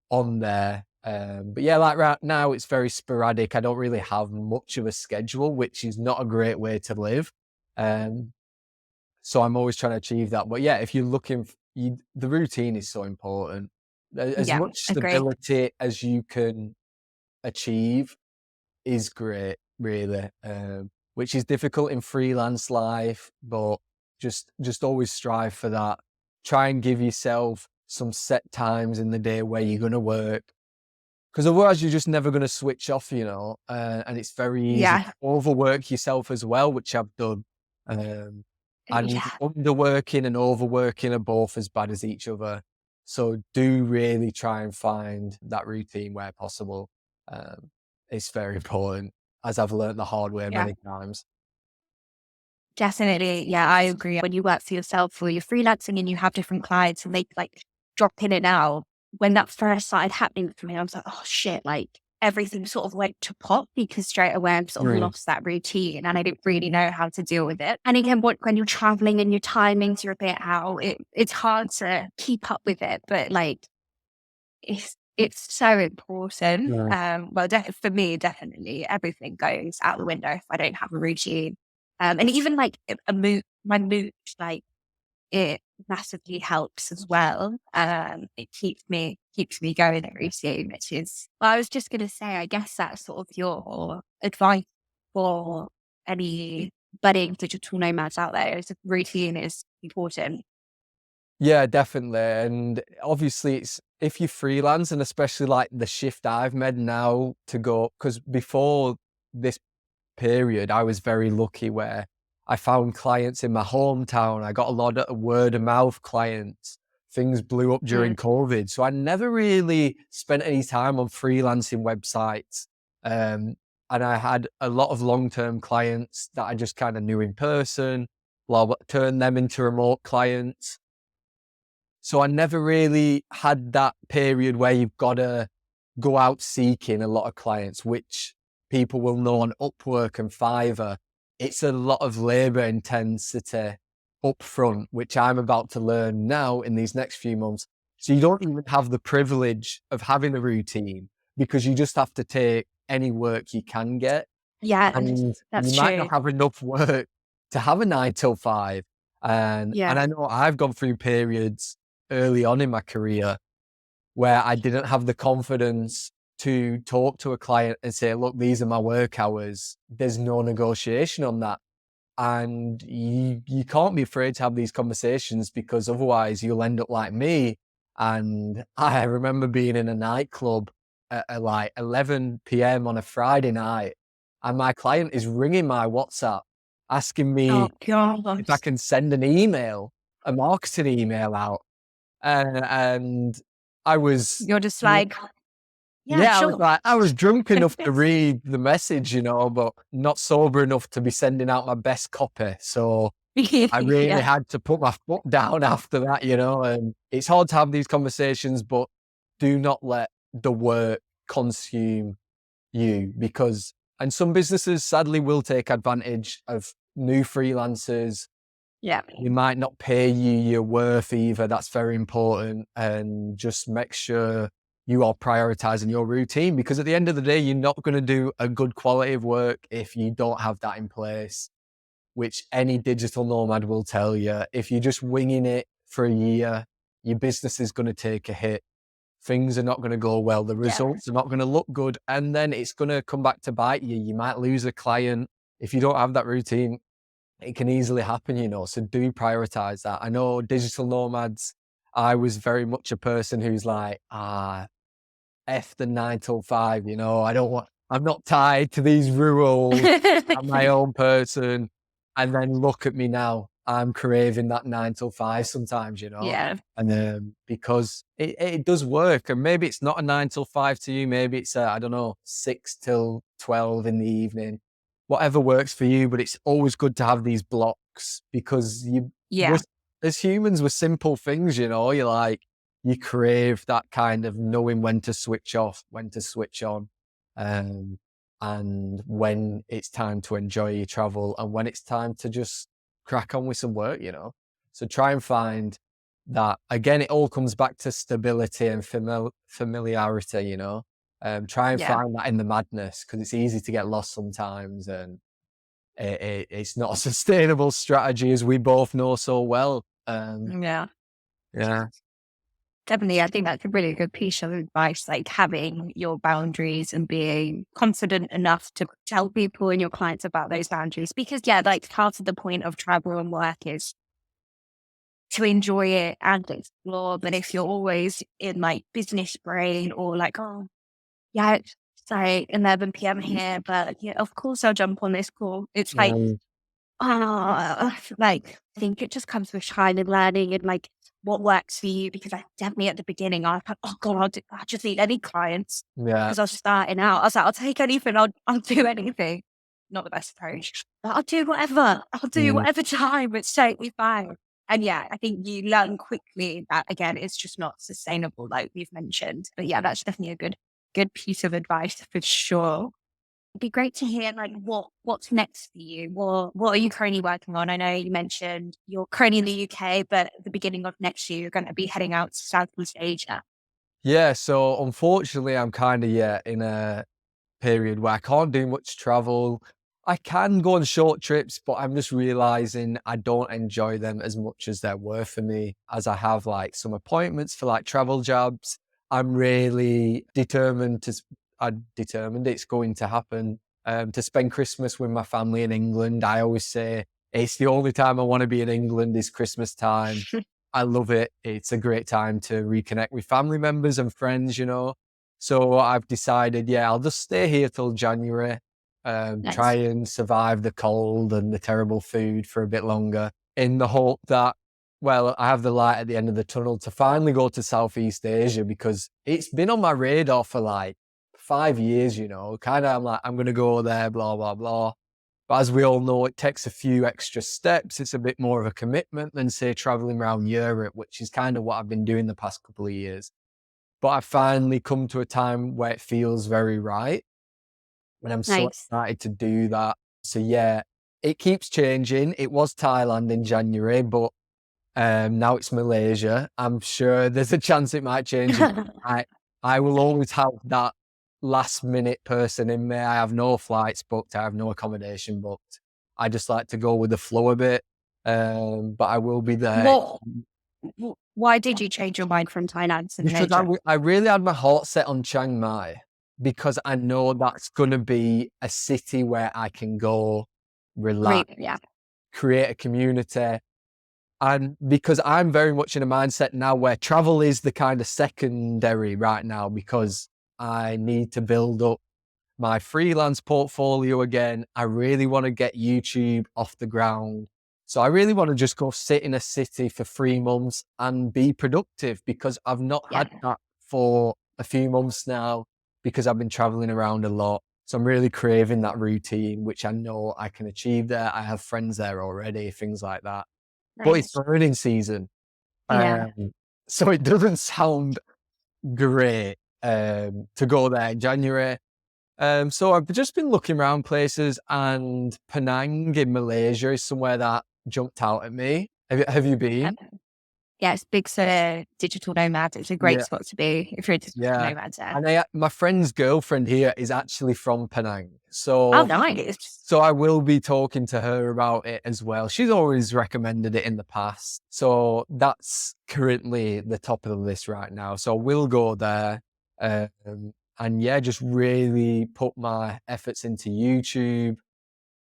on there. But yeah, like right now, it's very sporadic. I don't really have much of a schedule, which is not a great way to live. Um, so I'm always trying to achieve that. But yeah, if you're looking, the routine is so important. As Yeah. much Agree. stability as you can achieve is great, really. Which is difficult in freelance life, but just always strive for that. Try and give yourself some set times in the day where you're going to work, because otherwise you're just never going to switch off, and it's very easy to Yeah. overwork yourself as well, which I've done. Um, and Yeah. underworking and overworking are both as bad as each other. So do really try and find that routine where possible. Um, it's very important, as I've learned the hard way Yeah. many times. Definitely. Yeah, I agree. When you work for yourself or you're freelancing and you have different clients and they like drop in and out, when that first started happening for me, I was like, oh shit, like everything sort of went to pot because straight away I've sort of Mm. lost that routine and I didn't really know how to deal with it. And again, when you're traveling and your timings are a bit out, it's hard to keep up with it. But like it's so important. Yeah. Well, for me, definitely everything goes out the window if I don't have a routine. And even like my mood, like it massively helps as well. It keeps me going every day, which is, well, I was just going to say, I guess that's sort of your advice for any budding digital nomads out there is routine is important. Yeah, definitely. And obviously, it's if you freelance, and especially like the shift I've made now to go, because before this period, I was very lucky where I found clients in my hometown. I got a lot of word of mouth clients. Things blew up during Mm. COVID. So I never really spent any time on freelancing websites. And I had a lot of long term clients that I just kind of knew in person. blah, blah, turn them into remote clients. So I never really had that period where you've got to go out seeking a lot of clients, which people will know on Upwork and Fiverr. It's a lot of labor intensity up front, which I'm about to learn now in these next few months. So you don't even have the privilege of having a routine because you just have to take any work you can get. Yeah, And that's you might not true. have enough work to have a 9 till 5. And Yeah. I know I've gone through periods early on in my career where I didn't have the confidence to talk to a client and say, look, these are my work hours. There's no negotiation on that. And you can't be afraid to have these conversations because otherwise you'll end up like me. And I remember being in a nightclub at like 11 p.m. on a Friday night, and my client is ringing my WhatsApp asking Oh me if I gosh. can send an email, a marketing email out. And I was, You're just like, yeah, yeah, I was sure. like, I was drunk enough to read the message, but not sober enough to be sending out my best copy. So I really Yeah. had to put my foot down after that, and it's hard to have these conversations, but do not let the work consume you and some businesses sadly will take advantage of new freelancers. Yeah. They might not pay you your worth either. That's very important. And just make sure you are prioritizing your routine because at the end of the day, you're not going to do a good quality of work if you don't have that in place, which any digital nomad will tell you. If you're just winging it for a year, your business is going to take a hit. Things are not going to go well. The Yeah. results are not going to look good. And then it's going to come back to bite you. You might lose a client. If you don't have that routine, it can easily happen, so do prioritize that. I know digital nomads, I was very much a person who's like, F the 9 till 5, I'm not tied to these rules. I'm my own person. And then look at me now. I'm craving that 9 till 5 sometimes, Yeah. and because it does work. And maybe it's not a 9 till 5 to you. Maybe it's, I don't know, 6 till 12 in the evening, whatever works for you. But it's always good to have these blocks because Yeah. as humans, with simple things, you're like, you crave that kind of knowing when to switch off, when to switch on, and when it's time to enjoy your travel and when it's time to just crack on with some work. So try and find that. Again, it all comes back to stability and familiarity. Try and Yeah. find that in the madness because it's easy to get lost sometimes, and it's not a sustainable strategy, as we both know so well. Yeah. Yeah. Definitely. I think that's a really good piece of advice, like having your boundaries and being confident enough to tell people and your clients about those boundaries. Because yeah, like part of the point of travel and work is to enjoy it and explore. But if you're always in like business brain or like, oh, yeah, it's like 11 p.m. here, but yeah, of course I'll jump on this call. It's like, Um, like, I think it just comes with time and learning and like what works for you. Because I definitely at the beginning, I was like, oh God, I just need any clients yeah. because I was starting out. I was like, I'll take anything, I'll do anything. Not the best approach, but I'll do whatever. I'll do Mm, whatever time. It's totally fine. And yeah, I think you learn quickly that again, it's just not sustainable, like we've mentioned. But yeah, that's definitely a good piece of advice for sure. It'd be great to hear like what's next for you. What are you currently working on? I know you mentioned you're currently in the UK, but at the beginning of next year, you're going to be heading out to Southeast Asia. yeah. So unfortunately, I'm kind of, in a period where I can't do much travel. I can go on short trips, but I'm just realizing I don't enjoy them as much as they're worth for me, as I have like some appointments for like travel jobs. I'm really determined it's going to happen, to spend Christmas with my family in England. I always say it's the only time I want to be in England is Christmas time. I love it. It's a great time to reconnect with family members and friends. So I've decided, I'll just stay here till January, try Nice. and survive the cold and the terrible food for a bit longer in the hope that, well, I have the light at the end of the tunnel to finally go to Southeast Asia because it's been on my radar for like 5 years, kind of. I'm like, I'm going to go there, blah, blah, blah. But as we all know, it takes a few extra steps. It's a bit more of a commitment than, say, traveling around Europe, which is kind of what I've been doing the past couple of years. But I finally come to a time where it feels very right. And I'm so Nice. excited to do that. So yeah, it keeps changing. It was Thailand in January, but now it's Malaysia. I'm sure there's a chance it might change. I will always have that last minute person in me. I have no flights booked. I have no accommodation booked. I just like to go with the flow a bit. But I will be there. Why did you change your mind from Thailand to Because Malaysia? I really had my heart set on Chiang Mai because I know that's going to be a city where I can go, relax, Yeah. create a community. And because I'm very much in a mindset now where travel is the kind of secondary right now because I need to build up my freelance portfolio again. I really want to get YouTube off the ground. So I really want to just go sit in a city for 3 months and be productive because I've not had that for a few months now because I've been traveling around a lot. So I'm really craving that routine, which I know I can achieve there. I have friends there already, things like that. But it's Nice. burning season. Yeah. So it doesn't sound great to go there in January. So I've just been looking around places, and Penang in Malaysia is somewhere that jumped out at me. Have you been? Yeah, it's big sort of digital nomad. It's a great Yeah, spot to be if you're a digital yeah. nomad there. And my friend's girlfriend here is actually from Penang. Oh, So nice. So I will be talking to her about it as well. She's always recommended it in the past. So that's currently the top of the list right now. So we'll go there. And yeah, just really put my efforts into YouTube.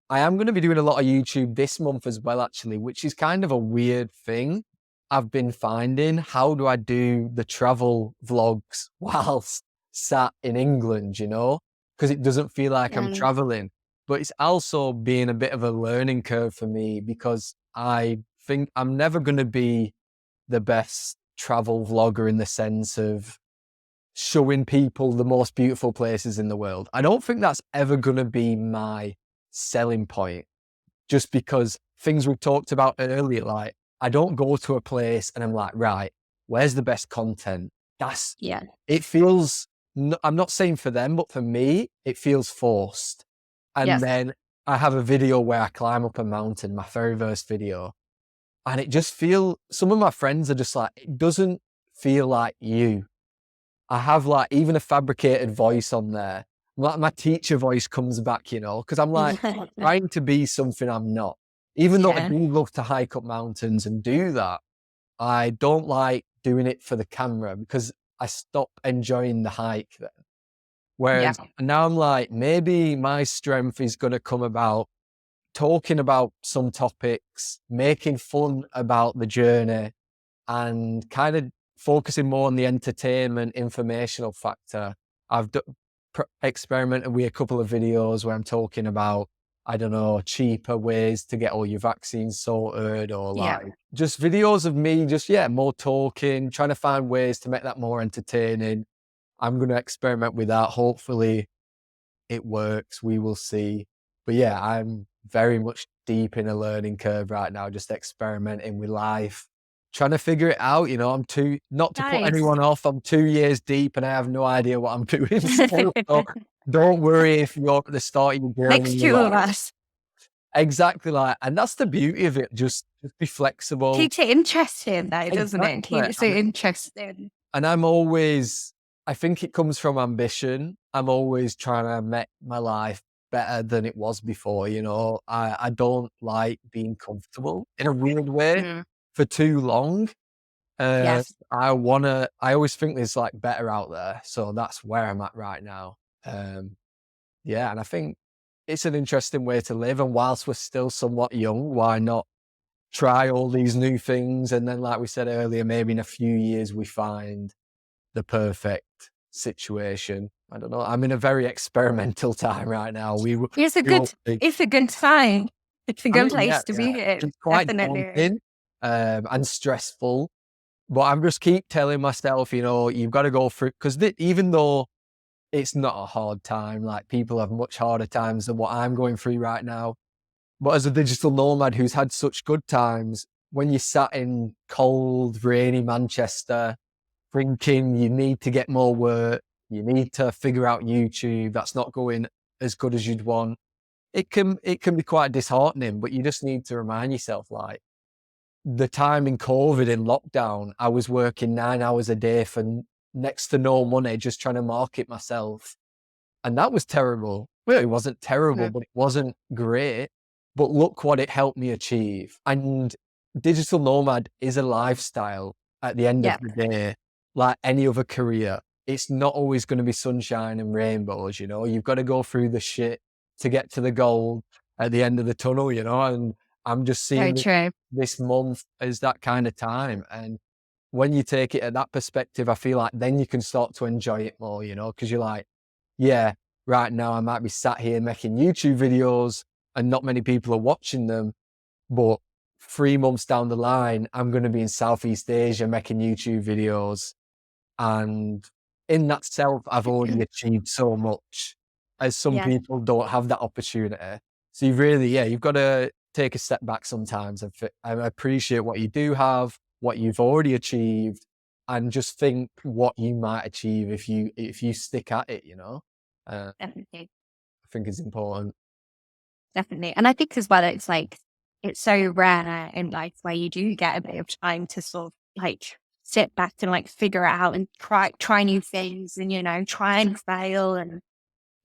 I am going to be doing a lot of YouTube this month as well, actually, which is kind of a weird thing. I've been finding, how do I do the travel vlogs whilst sat in England, because it doesn't feel like I'm traveling. But it's also been a bit of a learning curve for me because I think I'm never going to be the best travel vlogger in the sense of showing people the most beautiful places in the world. I don't think that's ever going to be my selling point, just because things we've talked about earlier, like I don't go to a place and I'm like, right, where's the best content? It feels, I'm not saying for them, but for me, it feels forced. And then I have a video where I climb up a mountain, my very first video, and it just some of my friends are just like, it doesn't feel like you. I have like even a fabricated voice on there. Like my teacher voice comes back, because I'm like trying to be something I'm not. Even though I do love to hike up mountains and do that, I don't like doing it for the camera because I stop enjoying the hike then. Whereas now I'm like, maybe my strength is going to come about talking about some topics, making fun about the journey, and kind of focusing more on the entertainment, informational factor. I've experimented with a couple of videos where I'm talking about, I don't know, cheaper ways to get all your vaccines sorted, or like just videos of me more talking, trying to find ways to make that more entertaining. I'm going to experiment with that. Hopefully it works. We will see. But yeah, I'm very much deep in a learning curve right now, just experimenting with life, trying to figure it out. I'm not to put anyone off, I'm 2 years deep and I have no idea what I'm doing. So don't worry if you're at the start of your journey. Next two of us. Exactly, and that's the beauty of it. Just be flexible. Keeps it interesting though, doesn't it? Keeps it interesting. And I think it comes from ambition. I'm always trying to make my life better than it was before. I don't like being comfortable in a weird way for too long. I always think there's like better out there. So that's where I'm at right now. And I think it's an interesting way to live. And whilst we're still somewhat young, why not try all these new things? And then, like we said earlier, maybe in a few years we find the perfect situation. I don't know. I'm in a very experimental time right now. It's a good time. It's a good place to be in. It's quite daunting and stressful, but I'm just keep telling myself, you've got to go through, because even though it's not a hard time, like people have much harder times than what I'm going through right now, But as a digital nomad who's had such good times, when you sat in cold, rainy Manchester, thinking you need to get more work, you need to figure out YouTube, that's not going as good as you'd want. It can be quite disheartening, but you just need to remind yourself, like, the time in COVID in lockdown, I was working 9 hours a day for next to no money, just trying to market myself. And that was terrible. Well, it wasn't terrible, Mm. but it wasn't great. But look what it helped me achieve. And digital nomad is a lifestyle at the end of Yeah, the day, like any other career. It's not always going to be sunshine and rainbows, you know. You've got to go through the shit to get to the goal at the end of the tunnel, you know. And I'm just very seeing true. this month as that kind of time. And when you take it at that perspective, I feel like then you can start to enjoy it more, you know, because you're like, yeah, right now I might be sat here making YouTube videos and not many people are watching them, but 3 months down the line, I'm going to be in Southeast Asia making YouTube videos. And in that self, I've already achieved so much, as some Yes, people don't have that opportunity. So you've really, yeah, you've got to take a step back sometimes and appreciate what you do have, what you've already achieved, and just think what you might achieve if you stick at it, you know? definitely. I think it's important. Definitely. And I think as well, it's like, it's so rare in life where you do get a bit of time to sort of like sit back and like figure it out and try new things and, try and fail. And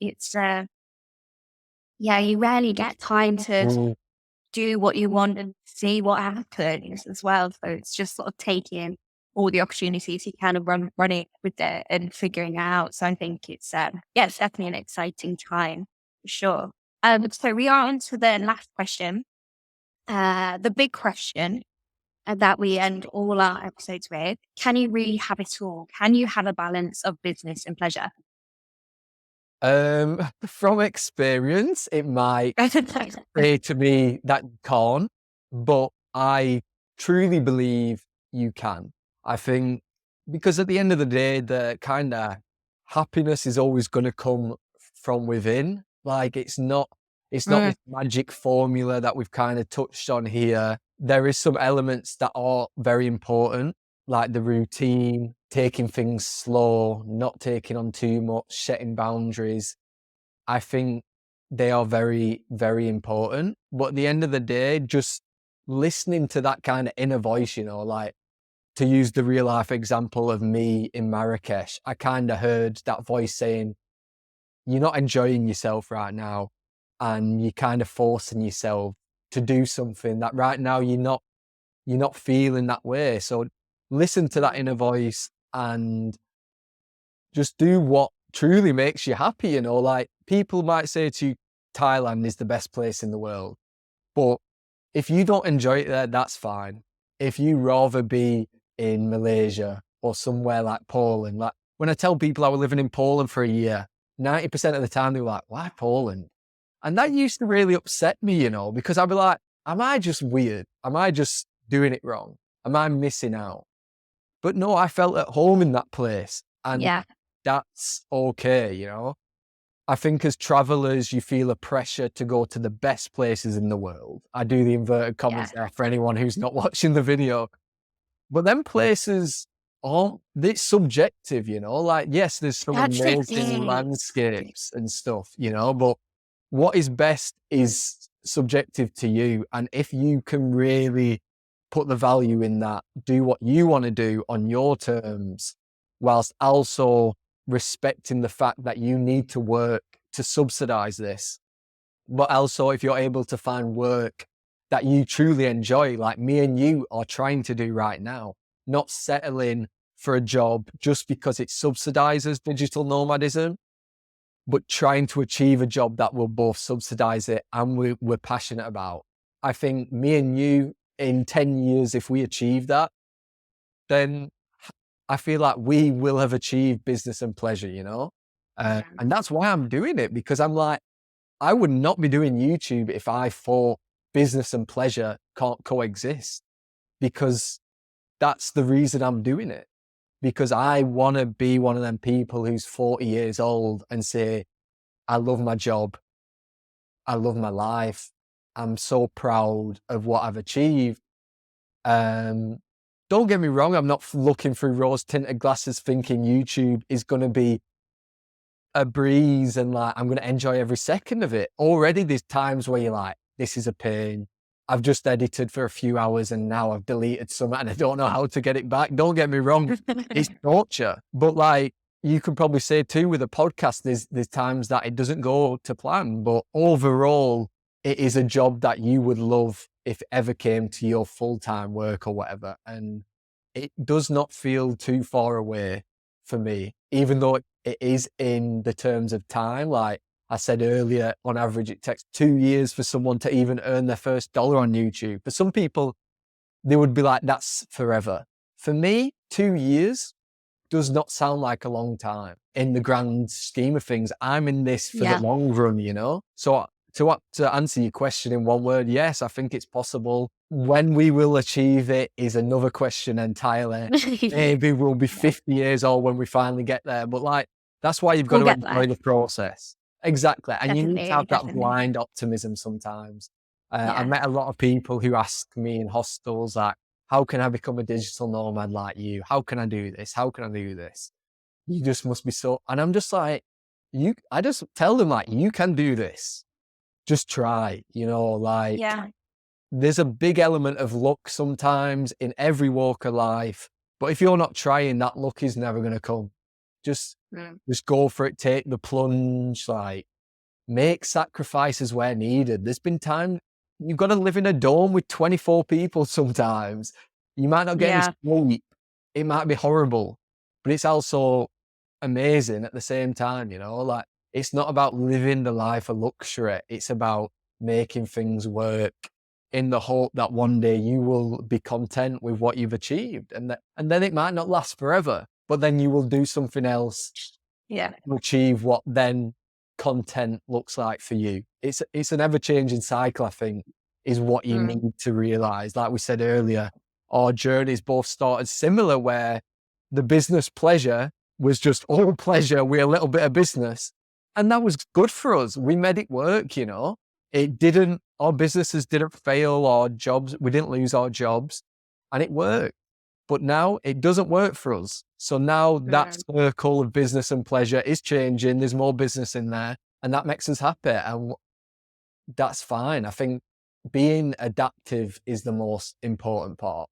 it's, yeah, you rarely get time to Mm, do what you want and see what happens as well. So it's just sort of taking all the opportunities you can and running with it and figuring it out. So I think it's, yeah, it's definitely an exciting time for sure. So we are on to the last question, the big question that we end all our episodes with. Can you really have it all? Can you have a balance of business and pleasure? from experience, it might say to me that you can't, but I truly believe you can. I think because at the end of the day, the kind of happiness is always going to come from within. Like it's not Mm, this magic formula that we've kind of touched on here. There is some elements that are very important, like the routine, taking things slow, not taking on too much, setting boundaries. I think they are very, very important. But at the end of the day, just listening to that kind of inner voice, you know, like to use the real life example of me in Marrakesh, I kind of heard that voice saying, you're not enjoying yourself right now. And you're kind of forcing yourself to do something that right now you're not feeling that way. So listen to that inner voice and just do what truly makes you happy, you know, like people might say to you, Thailand is the best place in the world. But if you don't enjoy it there, that's fine. If you rather be in Malaysia or somewhere like Poland, like when I tell people I was living in Poland for a year, 90% of the time they were like, why Poland? And that used to really upset me, you know, because I'd be like, am I just weird? Am I just doing it wrong? Am I missing out? But no, I felt at home in that place. And yeah, that's okay, you know? I think as travelers, you feel a pressure to go to the best places in the world. I do the inverted yeah. commas there for anyone who's not watching the video. But them places aren't, it's subjective, you know? Like, yes, there's some That's the amazing thing. landscapes and stuff, you know, but what is best is subjective to you. And if you can really put the value in that, do what you want to do on your terms, whilst also respecting the fact that you need to work to subsidize this. But also, if you're able to find work that you truly enjoy, like me and you are trying to do right now, not settling for a job just because it subsidizes digital nomadism, but trying to achieve a job that will both subsidize it and we're passionate about. I think me and you in 10 years, if we achieve that, then I feel like we will have achieved business and pleasure, you know? And that's why I'm doing it, because I'm like, I would not be doing YouTube if I thought business and pleasure can't coexist, because that's the reason I'm doing it. Because I want to be one of them people who's 40 years old and say, I love my job. I love my life. I'm so proud of what I've achieved. Don't get me wrong, I'm not looking through rose-tinted glasses thinking YouTube is going to be a breeze and like I'm going to enjoy every second of it. Already there's times where you're like, this is a pain. I've just edited for a few hours and now I've deleted some and I don't know how to get it back. Don't get me wrong, it's torture. But like you can probably say too with a podcast, there's times that it doesn't go to plan, but overall it is a job that you would love if it ever came to your full-time work or whatever. And it does not feel too far away for me, even though it is in the terms of time. Like I said earlier, on average, it takes 2 years for someone to even earn their first dollar on YouTube. For some people, they would be like, that's forever. For me, 2 years does not sound like a long time in the grand scheme of things. I'm in this for the long run, you know? So to answer your question in one word, yes, I think it's possible. When we will achieve it is another question entirely. Maybe we'll be 50 years old when we finally get there. But like, that's why you've got to enjoy the process. Exactly. And you need to have that blind optimism sometimes. I've met a lot of people who ask me in hostels, like, how can I become a digital nomad like you? How can I do this? How can I do this? You just must be so, and I'm just like, I just tell them like, you can do this. Just try, you know, like there's a big element of luck sometimes in every walk of life. But if you're not trying, that luck is never going to come. Just go for it. Take the plunge, like make sacrifices where needed. There's been time you've got to live in a dorm with 24 people sometimes. You might not get any sleep. It might be horrible, but it's also amazing at the same time, you know, like it's not about living the life of luxury. It's about making things work in the hope that one day you will be content with what you've achieved. And then it might not last forever, but then you will do something else to achieve what then content looks like for you. It's an ever-changing cycle, I think, is what you need to realize. Like we said earlier, our journeys both started similar, where the business pleasure was just all pleasure with a little bit of business. And that was good for us. We made it work, you know. Our businesses didn't fail, our jobs, we didn't lose our jobs, and it worked. But now it doesn't work for us. So now that circle of business and pleasure is changing. There's more business in there, and that makes us happy. And that's fine. I think being adaptive is the most important part.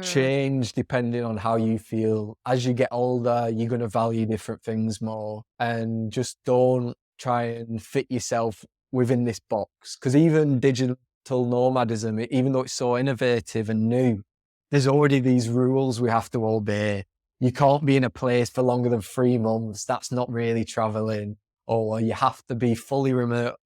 Change depending on how you feel. As you get older, you're going to value different things more, and just don't try and fit yourself within this box. Because even digital nomadism, even though it's so innovative and new, there's already these rules we have to obey. You can't be in a place for longer than 3 months. That's not really traveling. Or you have to be fully remote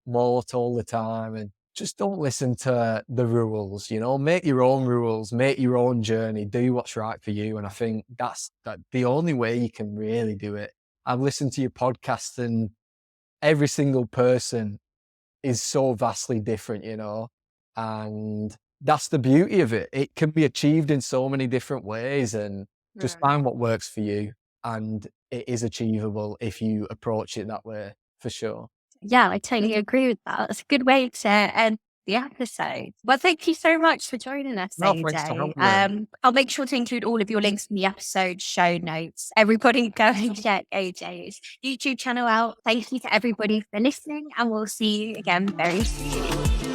all the time. And just don't listen to the rules, you know, make your own rules, make your own journey, do what's right for you. And I think that's the only way you can really do it. I've listened to your podcast and every single person is so vastly different, you know, and that's the beauty of it. It can be achieved in so many different ways, and just find what works for you. And it is achievable if you approach it that way, for sure. Yeah, I totally agree with that. That's a good way to end the episode. Well, thank you so much for joining us, AJ. I'll make sure to include all of your links in the episode show notes. Everybody go and check AJ's YouTube channel out. Thank you to everybody for listening, and we'll see you again very soon.